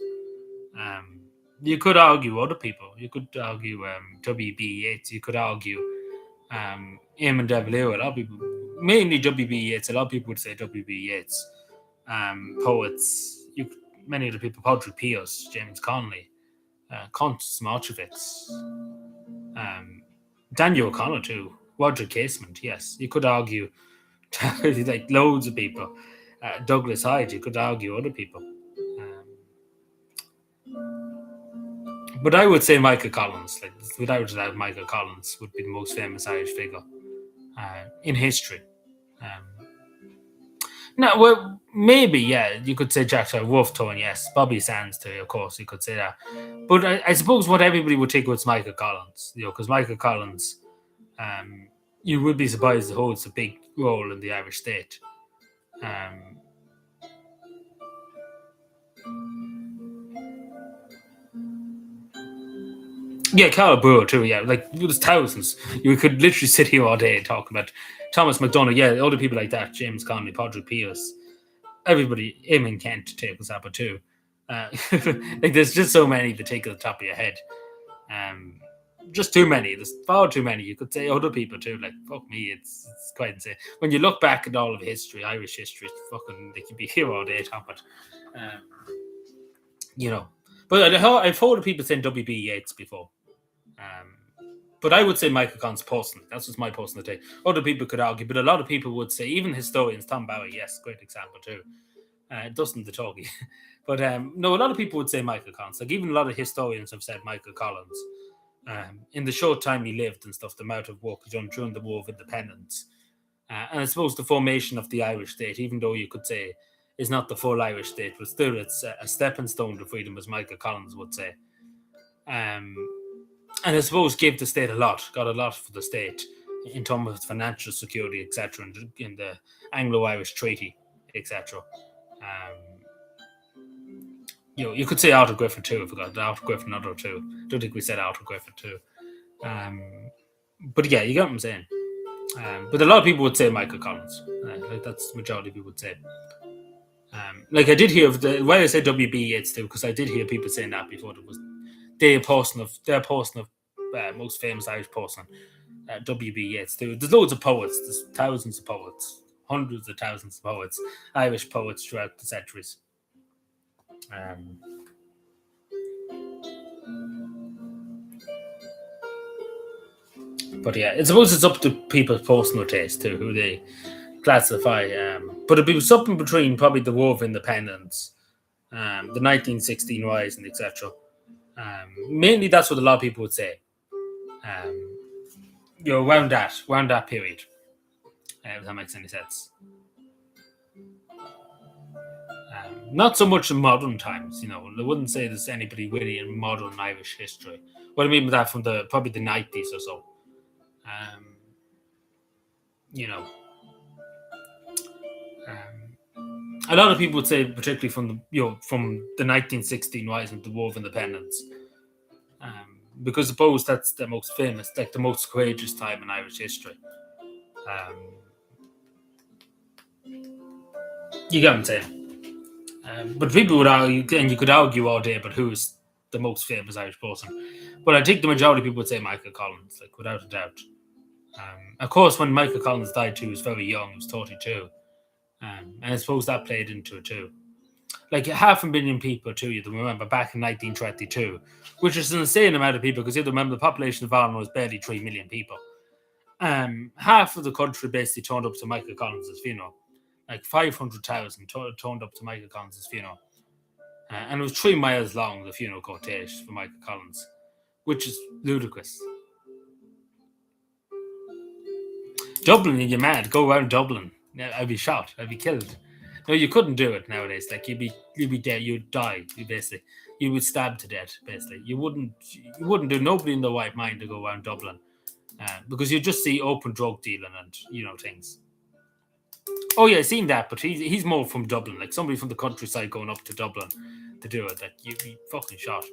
Um, you could argue other people. You could argue W.B. Yeats. You could argue Eamon de Valera. A lot of people, mainly W.B. Yeats. A lot of people would say W.B. Yeats. Poets. Many of the people, Patrick Pearse, James Connolly, Count Smarchevitz, Daniel O'Connor too. Roger Casement, yes. You could argue like loads of people. Douglas Hyde, you could argue other people. But I would say Michael Collins, like without a doubt, Michael Collins would be the most famous Irish figure in history. No, well, maybe, yeah, you could say Jack Wolf Tone, yes. Bobby Sands, too, of course, you could say that. But I suppose what everybody would take was Michael Collins, because Michael Collins, you would be surprised, holds a big role in the Irish state. Yeah, Carl Brewer too. Yeah, like there's thousands. You could literally sit here all day talking about Thomas McDonagh. Yeah, other people like that. James Connolly, Padraig Pearse, everybody. Eamon Kent to take Zappa too. Like there's just so many to take at the top of your head. Just too many. There's far too many. You could say other people too. Like fuck me, it's quite insane. When you look back at all of history, Irish history, fucking they could be here all day talking about. You know, but I've heard people saying W.B. Yeats before. But I would say Michael Collins personally. That's just my personal take. Other people could argue, but a lot of people would say, even historians, Tom Bowie, yes, great example too. Dustin the Talkie. But no, a lot of people would say Michael Collins. Like even a lot of historians have said Michael Collins. In the short time he lived and stuff, the amount of work he done during the War of Independence. And I suppose the formation of the Irish state, even though you could say is not the full Irish state, but still it's a stepping stone to freedom, as Michael Collins would say. And I suppose gave the state got a lot for the state in terms of financial security, etc., in the Anglo-Irish Treaty, etc. You could say Arthur Griffin too. I forgot Arthur Griffin, another two. Don't think we said Arthur Griffin too. But yeah, you get what I'm saying. But a lot of people would say Michael Collins. Like that's the majority of people would say. Like I did hear why I said W.B. Yeats too, because I did hear people saying that before. It was their person of most famous Irish person, W.B. Yeats. There's loads of poets. There's thousands of poets, hundreds of thousands of poets, Irish poets throughout the centuries. But yeah, I suppose it's up to people's personal taste too, who they classify. But it'd be something between probably the War of Independence, the 1916 Rising, etc. Mainly, that's what a lot of people would say. Around that period, if that makes any sense. Not so much in modern times, I wouldn't say there's anybody really in modern Irish history. What I mean by that, from probably the 90s or so. A lot of people would say, particularly from the 1916 Rising, the War of Independence. Because I suppose that's the most famous, like the most courageous time in Irish history. You get what I'm saying? But people would argue, and you could argue all day about who's the most famous Irish person. But I think the majority of people would say Michael Collins, like without a doubt. Of course, when Michael Collins died too, he was very young, he was 32. And I suppose that played into it too. Like 500,000 people too, you remember, back in 1922, which is an insane amount of people, because you have to remember the population of Ireland was barely 3 million people. Half of the country basically turned up to Michael Collins' funeral. Like 500,000 turned up to Michael Collins' funeral. And it was 3 miles long, the funeral cortege for Michael Collins, which is ludicrous. Dublin, you're mad. Go around Dublin. I'd be shot. I'd be killed. No, you couldn't do it nowadays. Like you'd be dead. You'd die. You would stab to death. Basically, you wouldn't do. Nobody in their right mind to go around Dublin, because you just see open drug dealing and things. Oh yeah, I've seen that, but he's more from Dublin. Like somebody from the countryside going up to Dublin to do it. Like you'd be fucking shot.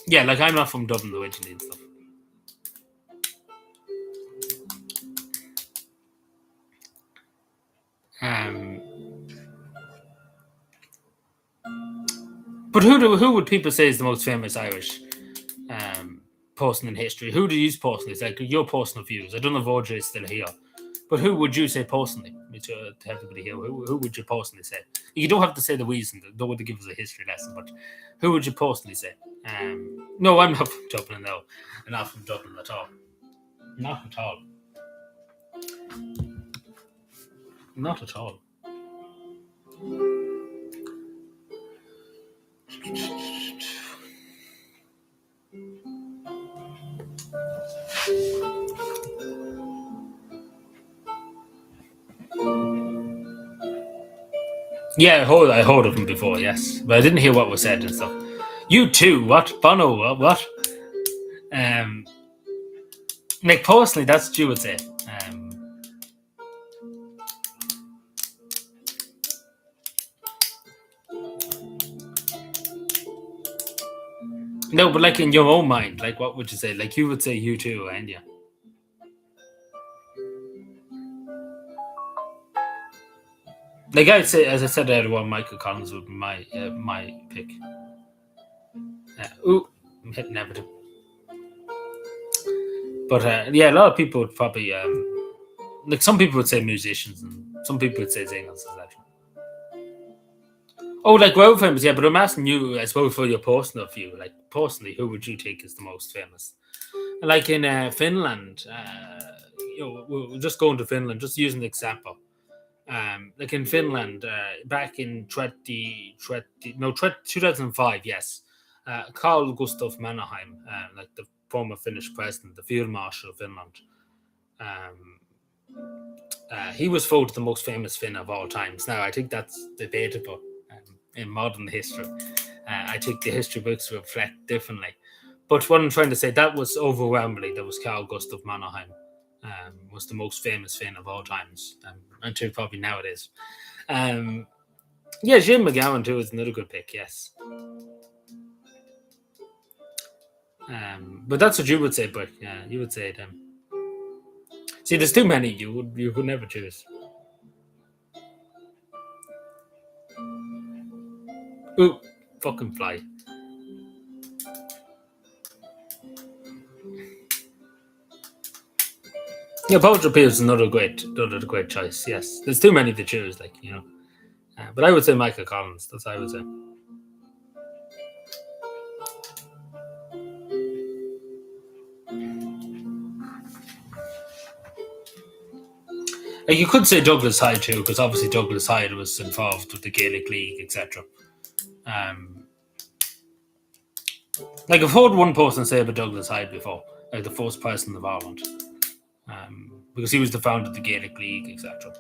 Yeah, like I'm not from Dublin originally and stuff. But who would people say is the most famous Irish person in history? Who do you use personally? It's like your personal views. I don't know if OJ is still here, but who would you say personally? to everybody here, who would you personally say? You don't have to say the reason. Don't want to give us a history lesson, but who would you personally say? No, I'm not from Dublin. No, I'm not from Dublin at all. Not at all. Not at all. Yeah, I heard of him before, yes, but I didn't hear what was said and stuff. You too? What? Bono? What? Like personally, that's what you would say. No, but like in your own mind, like what would you say? Like you would say you too, and yeah. Like I'd say, as I said earlier, Michael Collins would be my pick. I'm hitting everything. But yeah, a lot of people would probably like some people would say musicians, and some people would say singers, etc. Oh, like world famous, yeah. But I'm asking you as well for your personal view. Like personally, who would you think is the most famous? Like in Finland, we're just going to Finland, just using an example. Like in Finland, back in 2005, yes, Carl Gustav Mannerheim, like the former Finnish president, the Field Marshal of Finland, he was voted the most famous Finn of all times. Now, I think that's debatable in modern history. I think the history books reflect differently. But what I'm trying to say, that was overwhelmingly, that was Carl Gustav Mannerheim. Was the most famous Finn of all times, until probably nowadays. Yeah, Jim McGowan too is another good pick. Yes, but that's what you would say. But yeah, you would say them. See, there's too many. You could never choose. Ooh, fucking fly. Yeah, Poetry Peel is another great choice. Yes, there's too many to choose. Like but I would say Michael Collins. That's what I would say. Like you could say Douglas Hyde too, because obviously Douglas Hyde was involved with the Gaelic League, etc. Like I've heard one person say about Douglas Hyde before, like the first person of Ireland, because he was the founder of the Gaelic League, etc.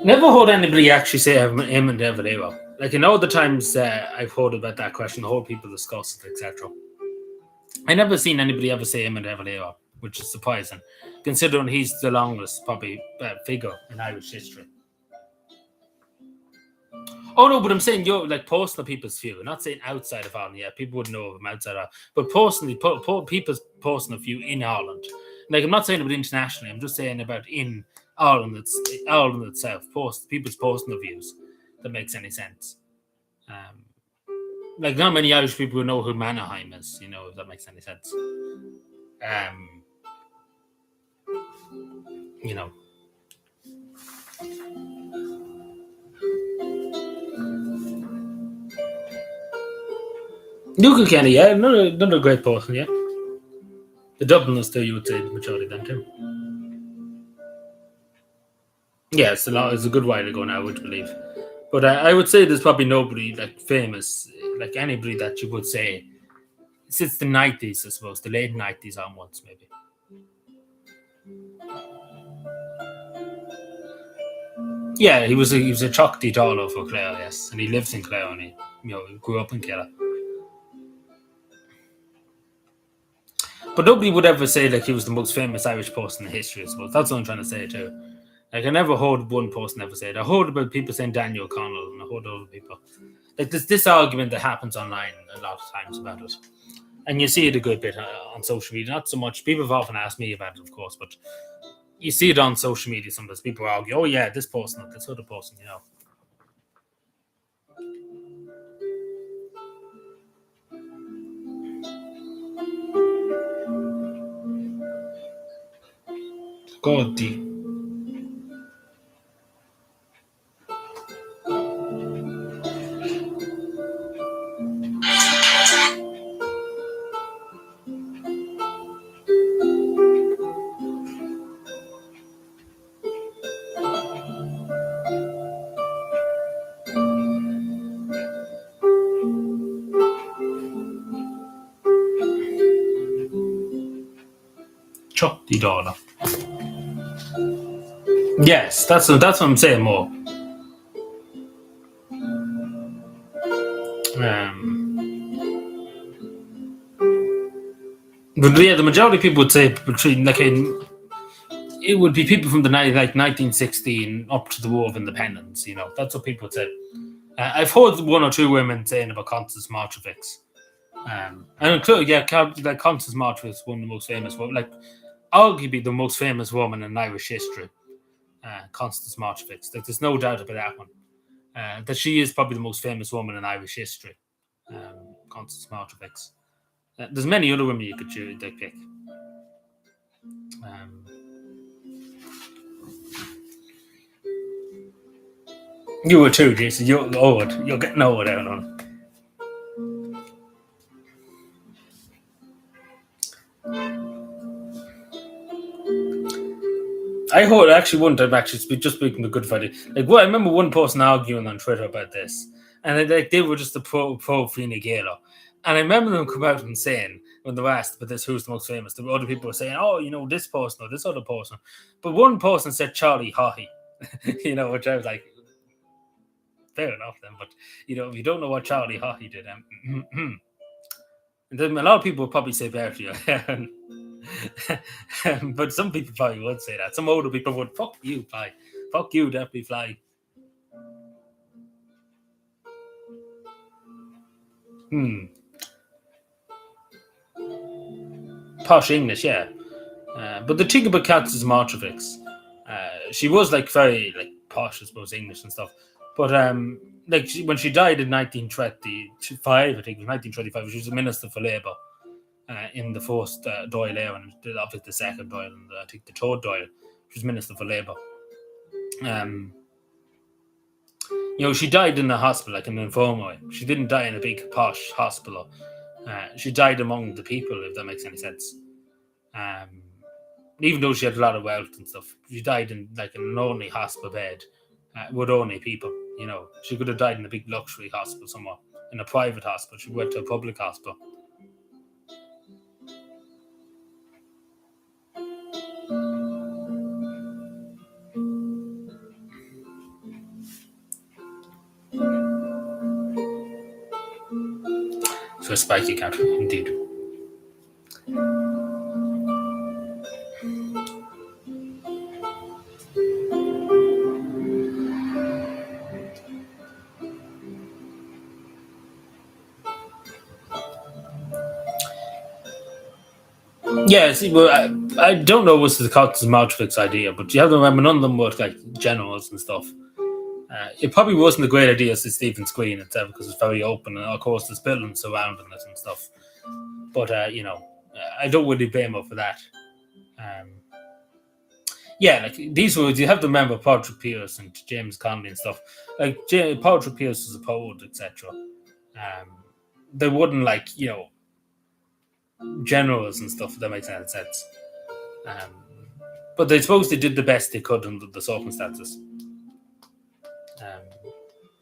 Never heard anybody actually say him and David Awa. Like in all the times I've heard about that question, I heard people discuss it, etc. I never seen anybody ever say him and David Awa, which is surprising, considering he's the longest probably figure in Irish history. Oh no, but I'm saying like personal people's view. I'm not saying outside of Ireland. Yeah, people wouldn't know of him outside of Ireland. But personally, people's personal view in Ireland. Like I'm not saying about internationally. I'm just saying about in Ireland. It's Ireland itself. People's personal views. That makes any sense. Like not many Irish people who know who Mannerheim is. If that makes any sense. You know. Luca Kenny, yeah, another great person, yeah. The Dubliners too, you would say the majority of them too. Yeah, it's a good while ago now, I would believe. But I would say there's probably nobody like famous, like anybody that you would say since the 90s, I suppose, the late 90s onwards, maybe. Yeah, he was a Choctaw Dolo for Clare, yes, and he lives in Clare, and he grew up in Clare. But nobody would ever say like he was the most famous Irish person in history, I suppose. That's what I'm trying to say too. Like I never heard one person ever say it. I heard about people saying Daniel O'Connell, and I heard other people. Like there's this argument that happens online a lot of times about it, and you see it a good bit on social media. Not so much. People have often asked me about it, of course, but You see it on social media sometimes. People argue, oh, yeah, this person or this other person, you know. God, Chuck the dollar. Yes, that's what I'm saying more. But yeah, the majority of people would say between it would be people from the 1916 up to the War of Independence. You know, that's what people would say. I've heard one or two women saying about Constance Marchevix. And including, yeah, like Constance Marchevix is one of the most famous women, like arguably the most famous woman in Irish history. Constance Marchevix. Like, there's no doubt about that one. That she is probably the most famous woman in Irish history. Constance Marchevix. There's many other women you could choose, they pick. You were too, Jason. You're old. You're getting old out on. I heard actually one time actually just speaking the Good Friday. Like, what I remember one person arguing on Twitter about this, and they were just the pro Fine Gael. And I remember them come out and saying when they were asked about this, who's the most famous, the other people were saying, oh, you know, this person or this other person. But one person said Charlie Haughey, you know, which I was like, fair enough then. But, you know, if you don't know what Charlie Haughey did, and then a lot of people would probably say Bertie. But some people probably would say that. Some older people would, fuck you, fly. Fuck you, definitely fly. Posh English, yeah. But the thing about Constance Marchevix, she was like very like posh, I suppose, English and stuff. But like when she died in 1925, I think it was 1925, she was a minister for Labour in the first Dáil era, and obviously the second Dáil, and I think the third Dáil. She was minister for Labour. You know, she died in a hospital, like in an infirmary. She didn't die in a big posh hospital. She died among the people, if that makes any sense. Even though she had a lot of wealth and stuff, she died in like an only hospital bed with only people. You know, she could have died in a big luxury hospital somewhere, in a private hospital. She went to a public hospital. So a spiky cat, indeed. Yeah, see, well, I don't know what's the Constance Marchevix idea, but you have to remember none of them were like generals and stuff. It probably wasn't a great idea to Stephen's Green itself because it's very open, and of course there's buildings surrounding it and stuff. But you know, I don't really blame her for that. Yeah, like these words, you have to remember Patrick Pearse and James Connolly and stuff. Like Patrick Pearse was a poet, etc. They wouldn't like, you know, generals and stuff. If that makes any sense. But I suppose they did the best they could under the circumstances.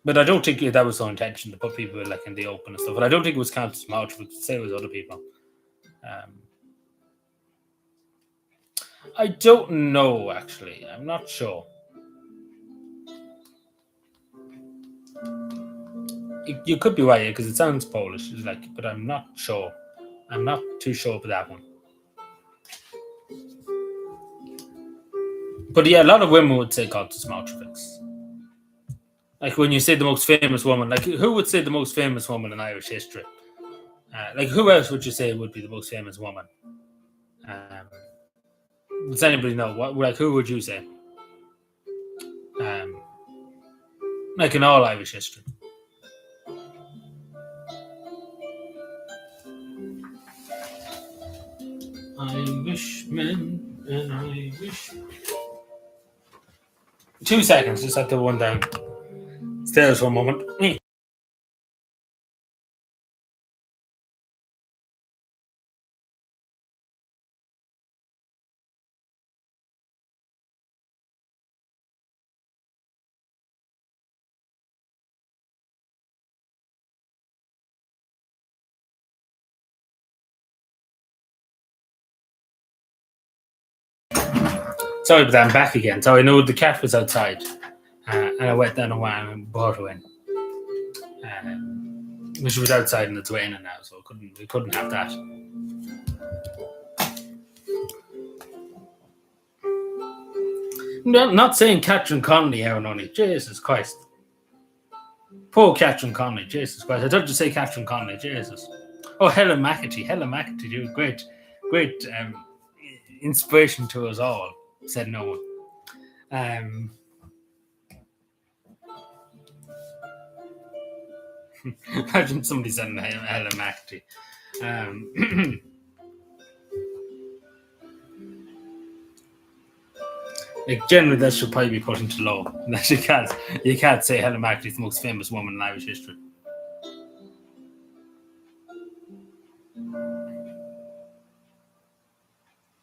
But I don't think that was their intention to put people like in the open and stuff. But I don't think it was Countess March, but say it was other people. I don't know, actually. I'm not sure. You could be right, because it sounds Polish, like, but I'm not sure. I'm not too sure about that one. But yeah, a lot of women would say Countess Marchevix. Like when you say the most famous woman, like who would say the most famous woman in Irish history? Like who else would you say would be the most famous woman? Does anybody know what? Who would you say? Like in all Irish history. Irishman and Irish. 2 seconds, just have to run down stairs for a moment. Sorry, but I'm back again. So I know the cat was outside, and I went down a while and brought her in. She was outside and it's raining now, so we couldn't have that. No, not saying Catherine Connolly, Aaron, only. Jesus Christ. Poor Catherine Connolly, Jesus Christ. I thought you say Catherine Connolly, Jesus. Oh, Helen McAtee, you great inspiration to us all, said no one. Imagine somebody saying Helen McAtee. Like generally, that should probably be put into law. That you can't say Helen McAtee is the most famous woman in Irish history.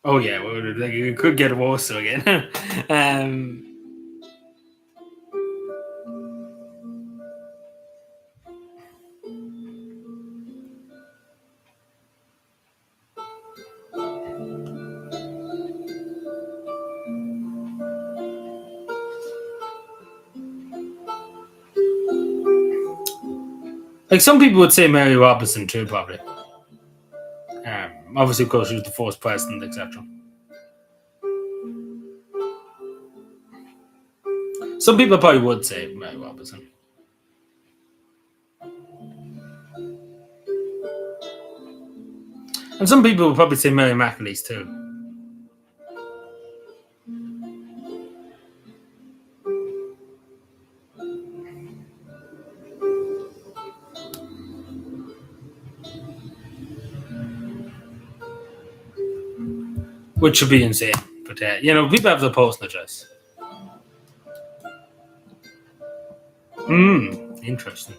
Oh yeah, well, like, you could get worse again. Like some people would say Mary Robinson too, probably. Obviously, because she was the first president, etc. Some people probably would say Mary Robinson. And some people would probably say Mary McAleese too. Which would be insane. But, people have their postal address. Interesting.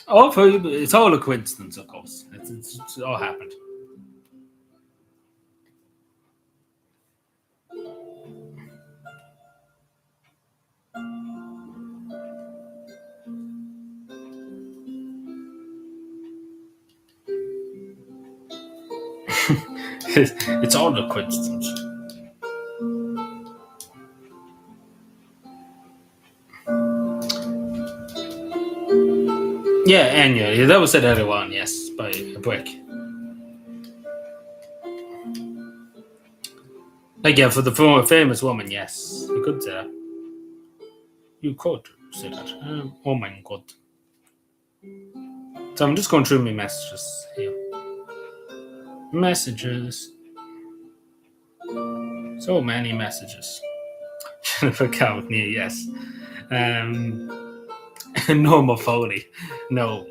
Oh, it's all a coincidence, of course. It's all happened. It's all a coincidence. Yeah, annually. That was said earlier on, yes, by a brick. Again, for the famous woman, yes. You could say that. You could say that. Oh my god. So I'm just going through my messages here. Messages. So many messages. Jennifer Courtney, yes. Norma Foley. No.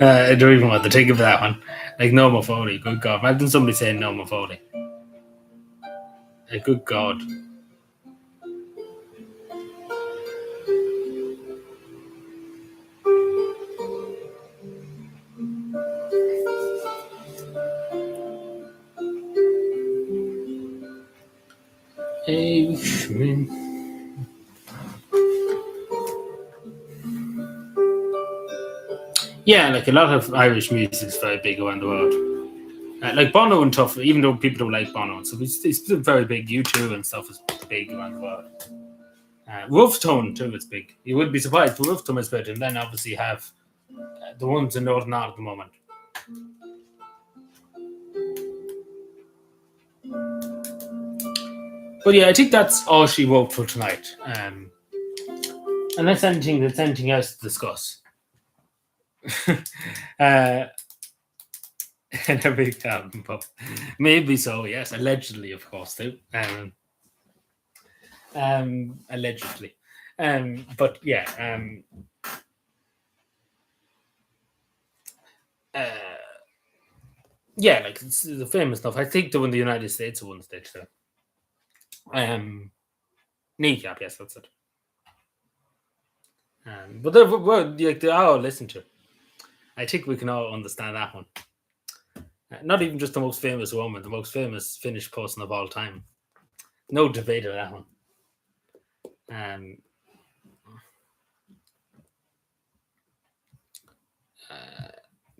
I don't even want to think of that one. Like Norma Foley, good God. Imagine somebody saying Norma Foley. Like, good God. Yeah, like a lot of Irish music is very big around the world. Like Bono and stuff, even though people don't like Bono, so it's still very big. U2 and stuff is big around the world. Rough Tone too is big. You would be surprised, but Rough Tone is big. And then obviously you have The ones in Northern Ireland at the moment. But yeah, I think that's all she wrote for tonight. Unless there's anything else to discuss. uh, and a big album pop. Maybe so, yes. Allegedly, of course, too. Allegedly. But yeah, uh, yeah, like it's the famous stuff. I think the one the United States one stage though. Kneecap, yes, that's it. But they all listen to. I think we can all understand that one. Not even just the most famous woman, the most famous Finnish person of all time. No debate of that one. Um, uh,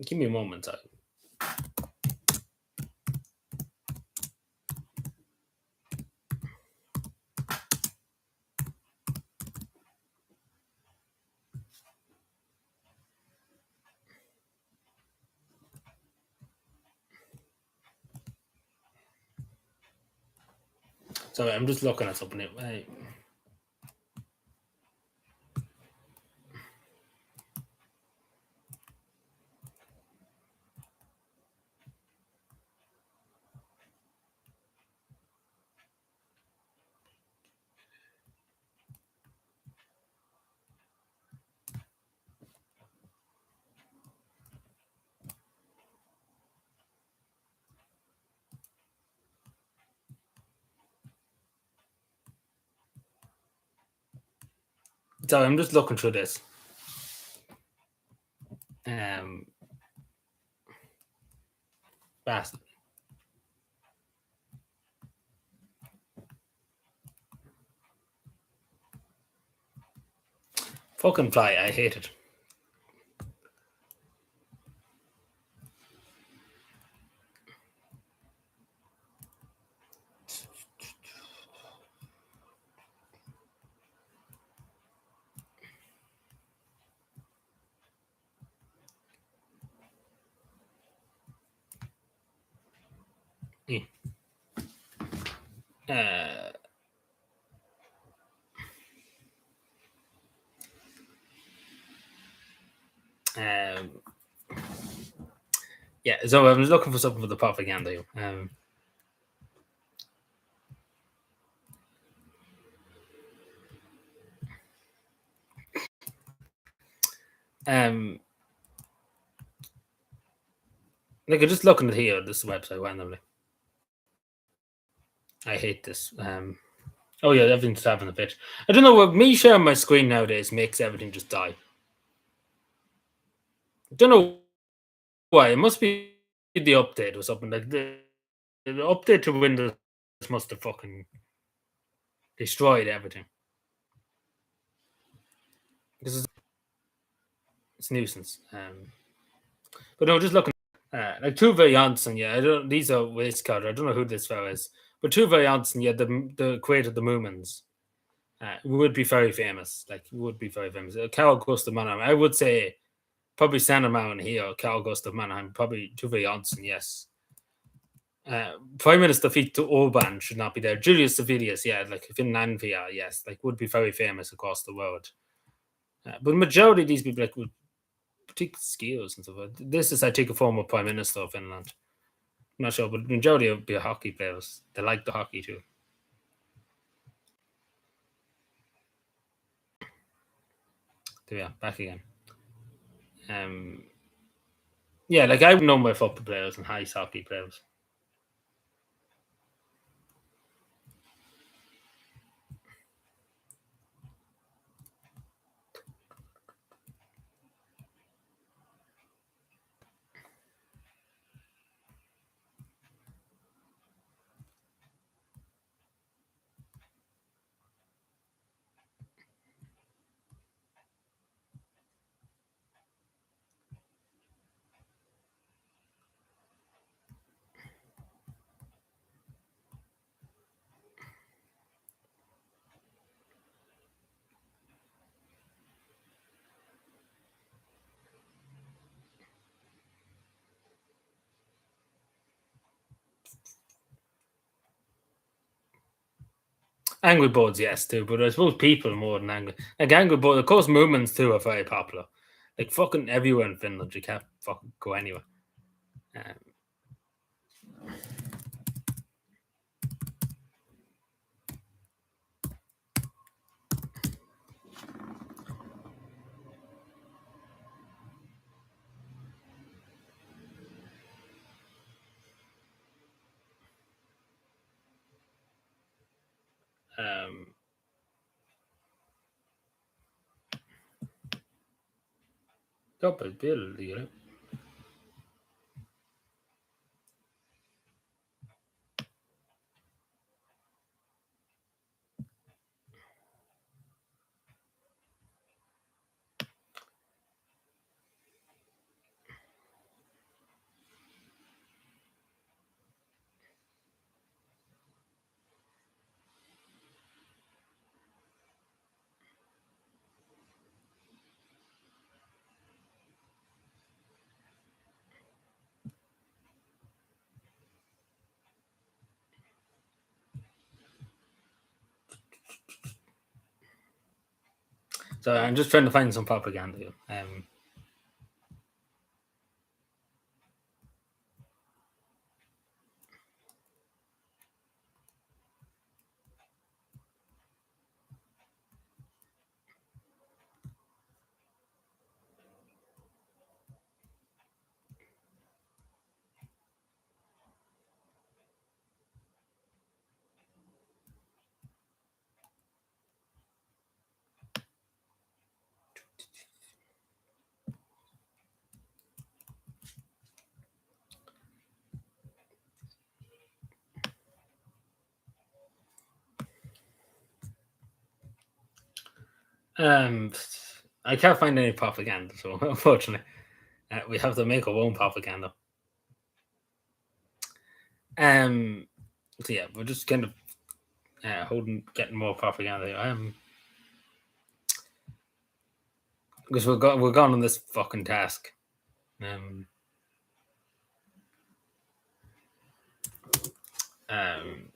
Give me a moment. Sorry, I'm just looking at something. Sorry, I'm just looking through this. Um, Bastard. Fucking fly, I hate it. Yeah. Uh, um, yeah, so I was looking for something for the propaganda. Um, like I'm just looking at here, this website randomly. I hate this. Oh yeah, everything's having a bitch. I don't know what me sharing my screen nowadays makes everything just die. I don't know why. It must be the update or something. Like the update to Windows must have fucking destroyed everything. This is it's nuisance. But no, just looking like Tuve Janssen. Yeah, I don't. These are waistcoat. I don't know who this fellow is, but Tuve Janssen. Yeah, the creator of the Moomins. Would be very famous. Like would be very famous. Carl Gustav Mannheim. I would say probably Sanderman here. Carl Gustav Mannheim. Probably Tuve Janssen. Yes. Prime Minister Viktor Orban should not be there. Julius Civilius, yeah, like Finlandia, yes, like would be very famous across the world. But majority of these people like would particular skills and stuff. This is, I think, a former prime minister of Finland. I'm not sure, but majority would be hockey players. They like the hockey too. So yeah, back again. Um, yeah, like I know my football players and ice hockey players. Angry Birds, yes, too, but I suppose people more than Angry Birds. Of course, movements too are very popular. Like fucking everywhere in Finland, you can't fucking go anywhere. Um, um, Doppelbild, you know. So I'm just trying to find some propaganda. Um, I can't find any propaganda, so unfortunately, we have to make our own propaganda. So yeah, we're just kind of getting more propaganda. Because we're gone on this fucking task. Um, um,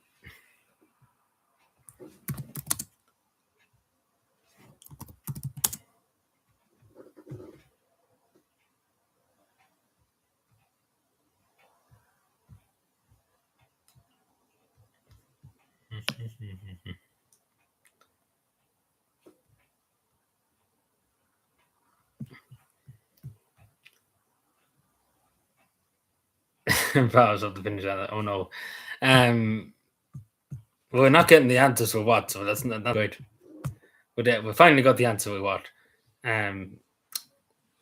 powers of the finish. Oh no. We're not getting the answers for what, so that's not good. But we finally got the answer we want.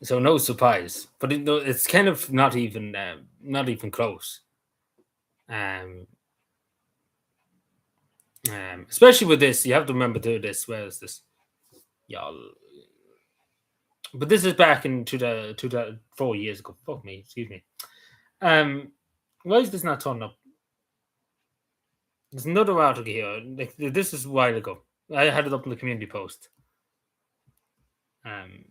So no surprise, but it's kind of not even close. Um, Especially with this, you have to remember to do this. Where is this, y'all? But this is back in to the 4 years ago. Fuck me, excuse me. Why is this not turning up? There's another article here. Like, this is a while ago. I had it up in the community post. Um,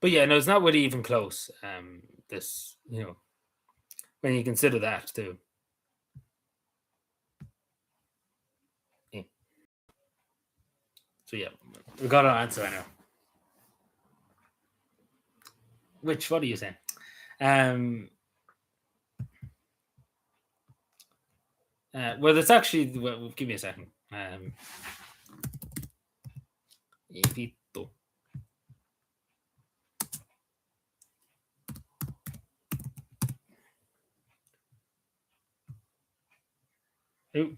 but yeah, no, it's not really even close. This, when you consider that too. Yeah. So yeah, we got our answer now. Which, what are you saying? Well, it's actually. Well, give me a second. Evito. Ooh.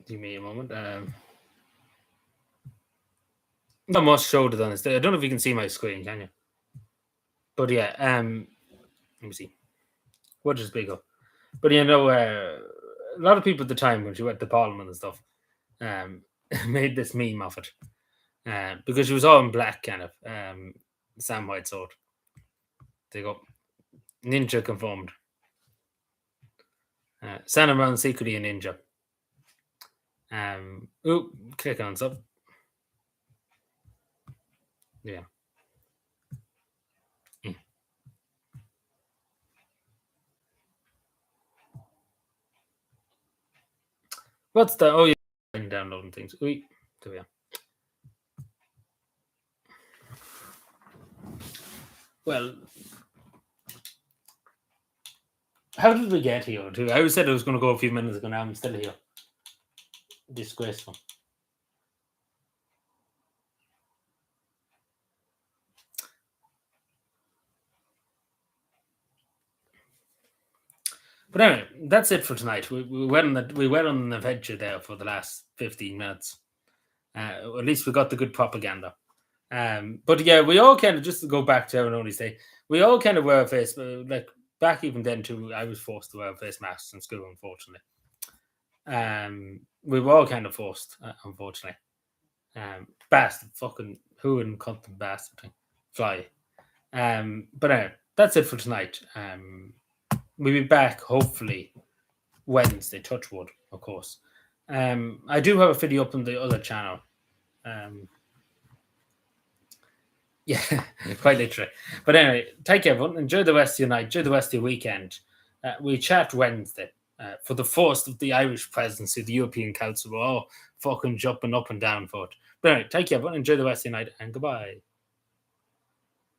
Give me a moment. I must show it on this. I don't know if you can see my screen, can you? But yeah, let me see. What is bigger? But a lot of people at the time when she went to Parliament and stuff, made this meme of it because she was all in black, kind of Sam White sword. There you go, ninja confirmed. Santa Brown secretly a ninja. Click on stuff. Yeah. What's the? Oh, yeah, downloading things. There we are. Well, how did we get here? I said I was going to go a few minutes ago. Now I'm still here. Disgraceful. But anyway, that's it for tonight. We went on an adventure there for the last 15 minutes. At least we got the good propaganda. But yeah, we all kind of, just to go back to Aaron only say, we all kind of wear a face, like back even then too. I was forced to wear face masks in school, unfortunately. We were all kind of forced, unfortunately. Bastard, fucking who and cunt and bastard thing, fly. But anyway, that's it for tonight. We'll be back hopefully Wednesday. Touch wood, of course. I do have a video up on the other channel. Yeah, quite literally. But anyway, take care, everyone. Enjoy the rest of your night. Enjoy the rest of your weekend. We chat Wednesday for the first of the Irish presidency of the European Council. We're all fucking jumping up and down for it. But anyway, take care, everyone. Enjoy the rest of your night and goodbye.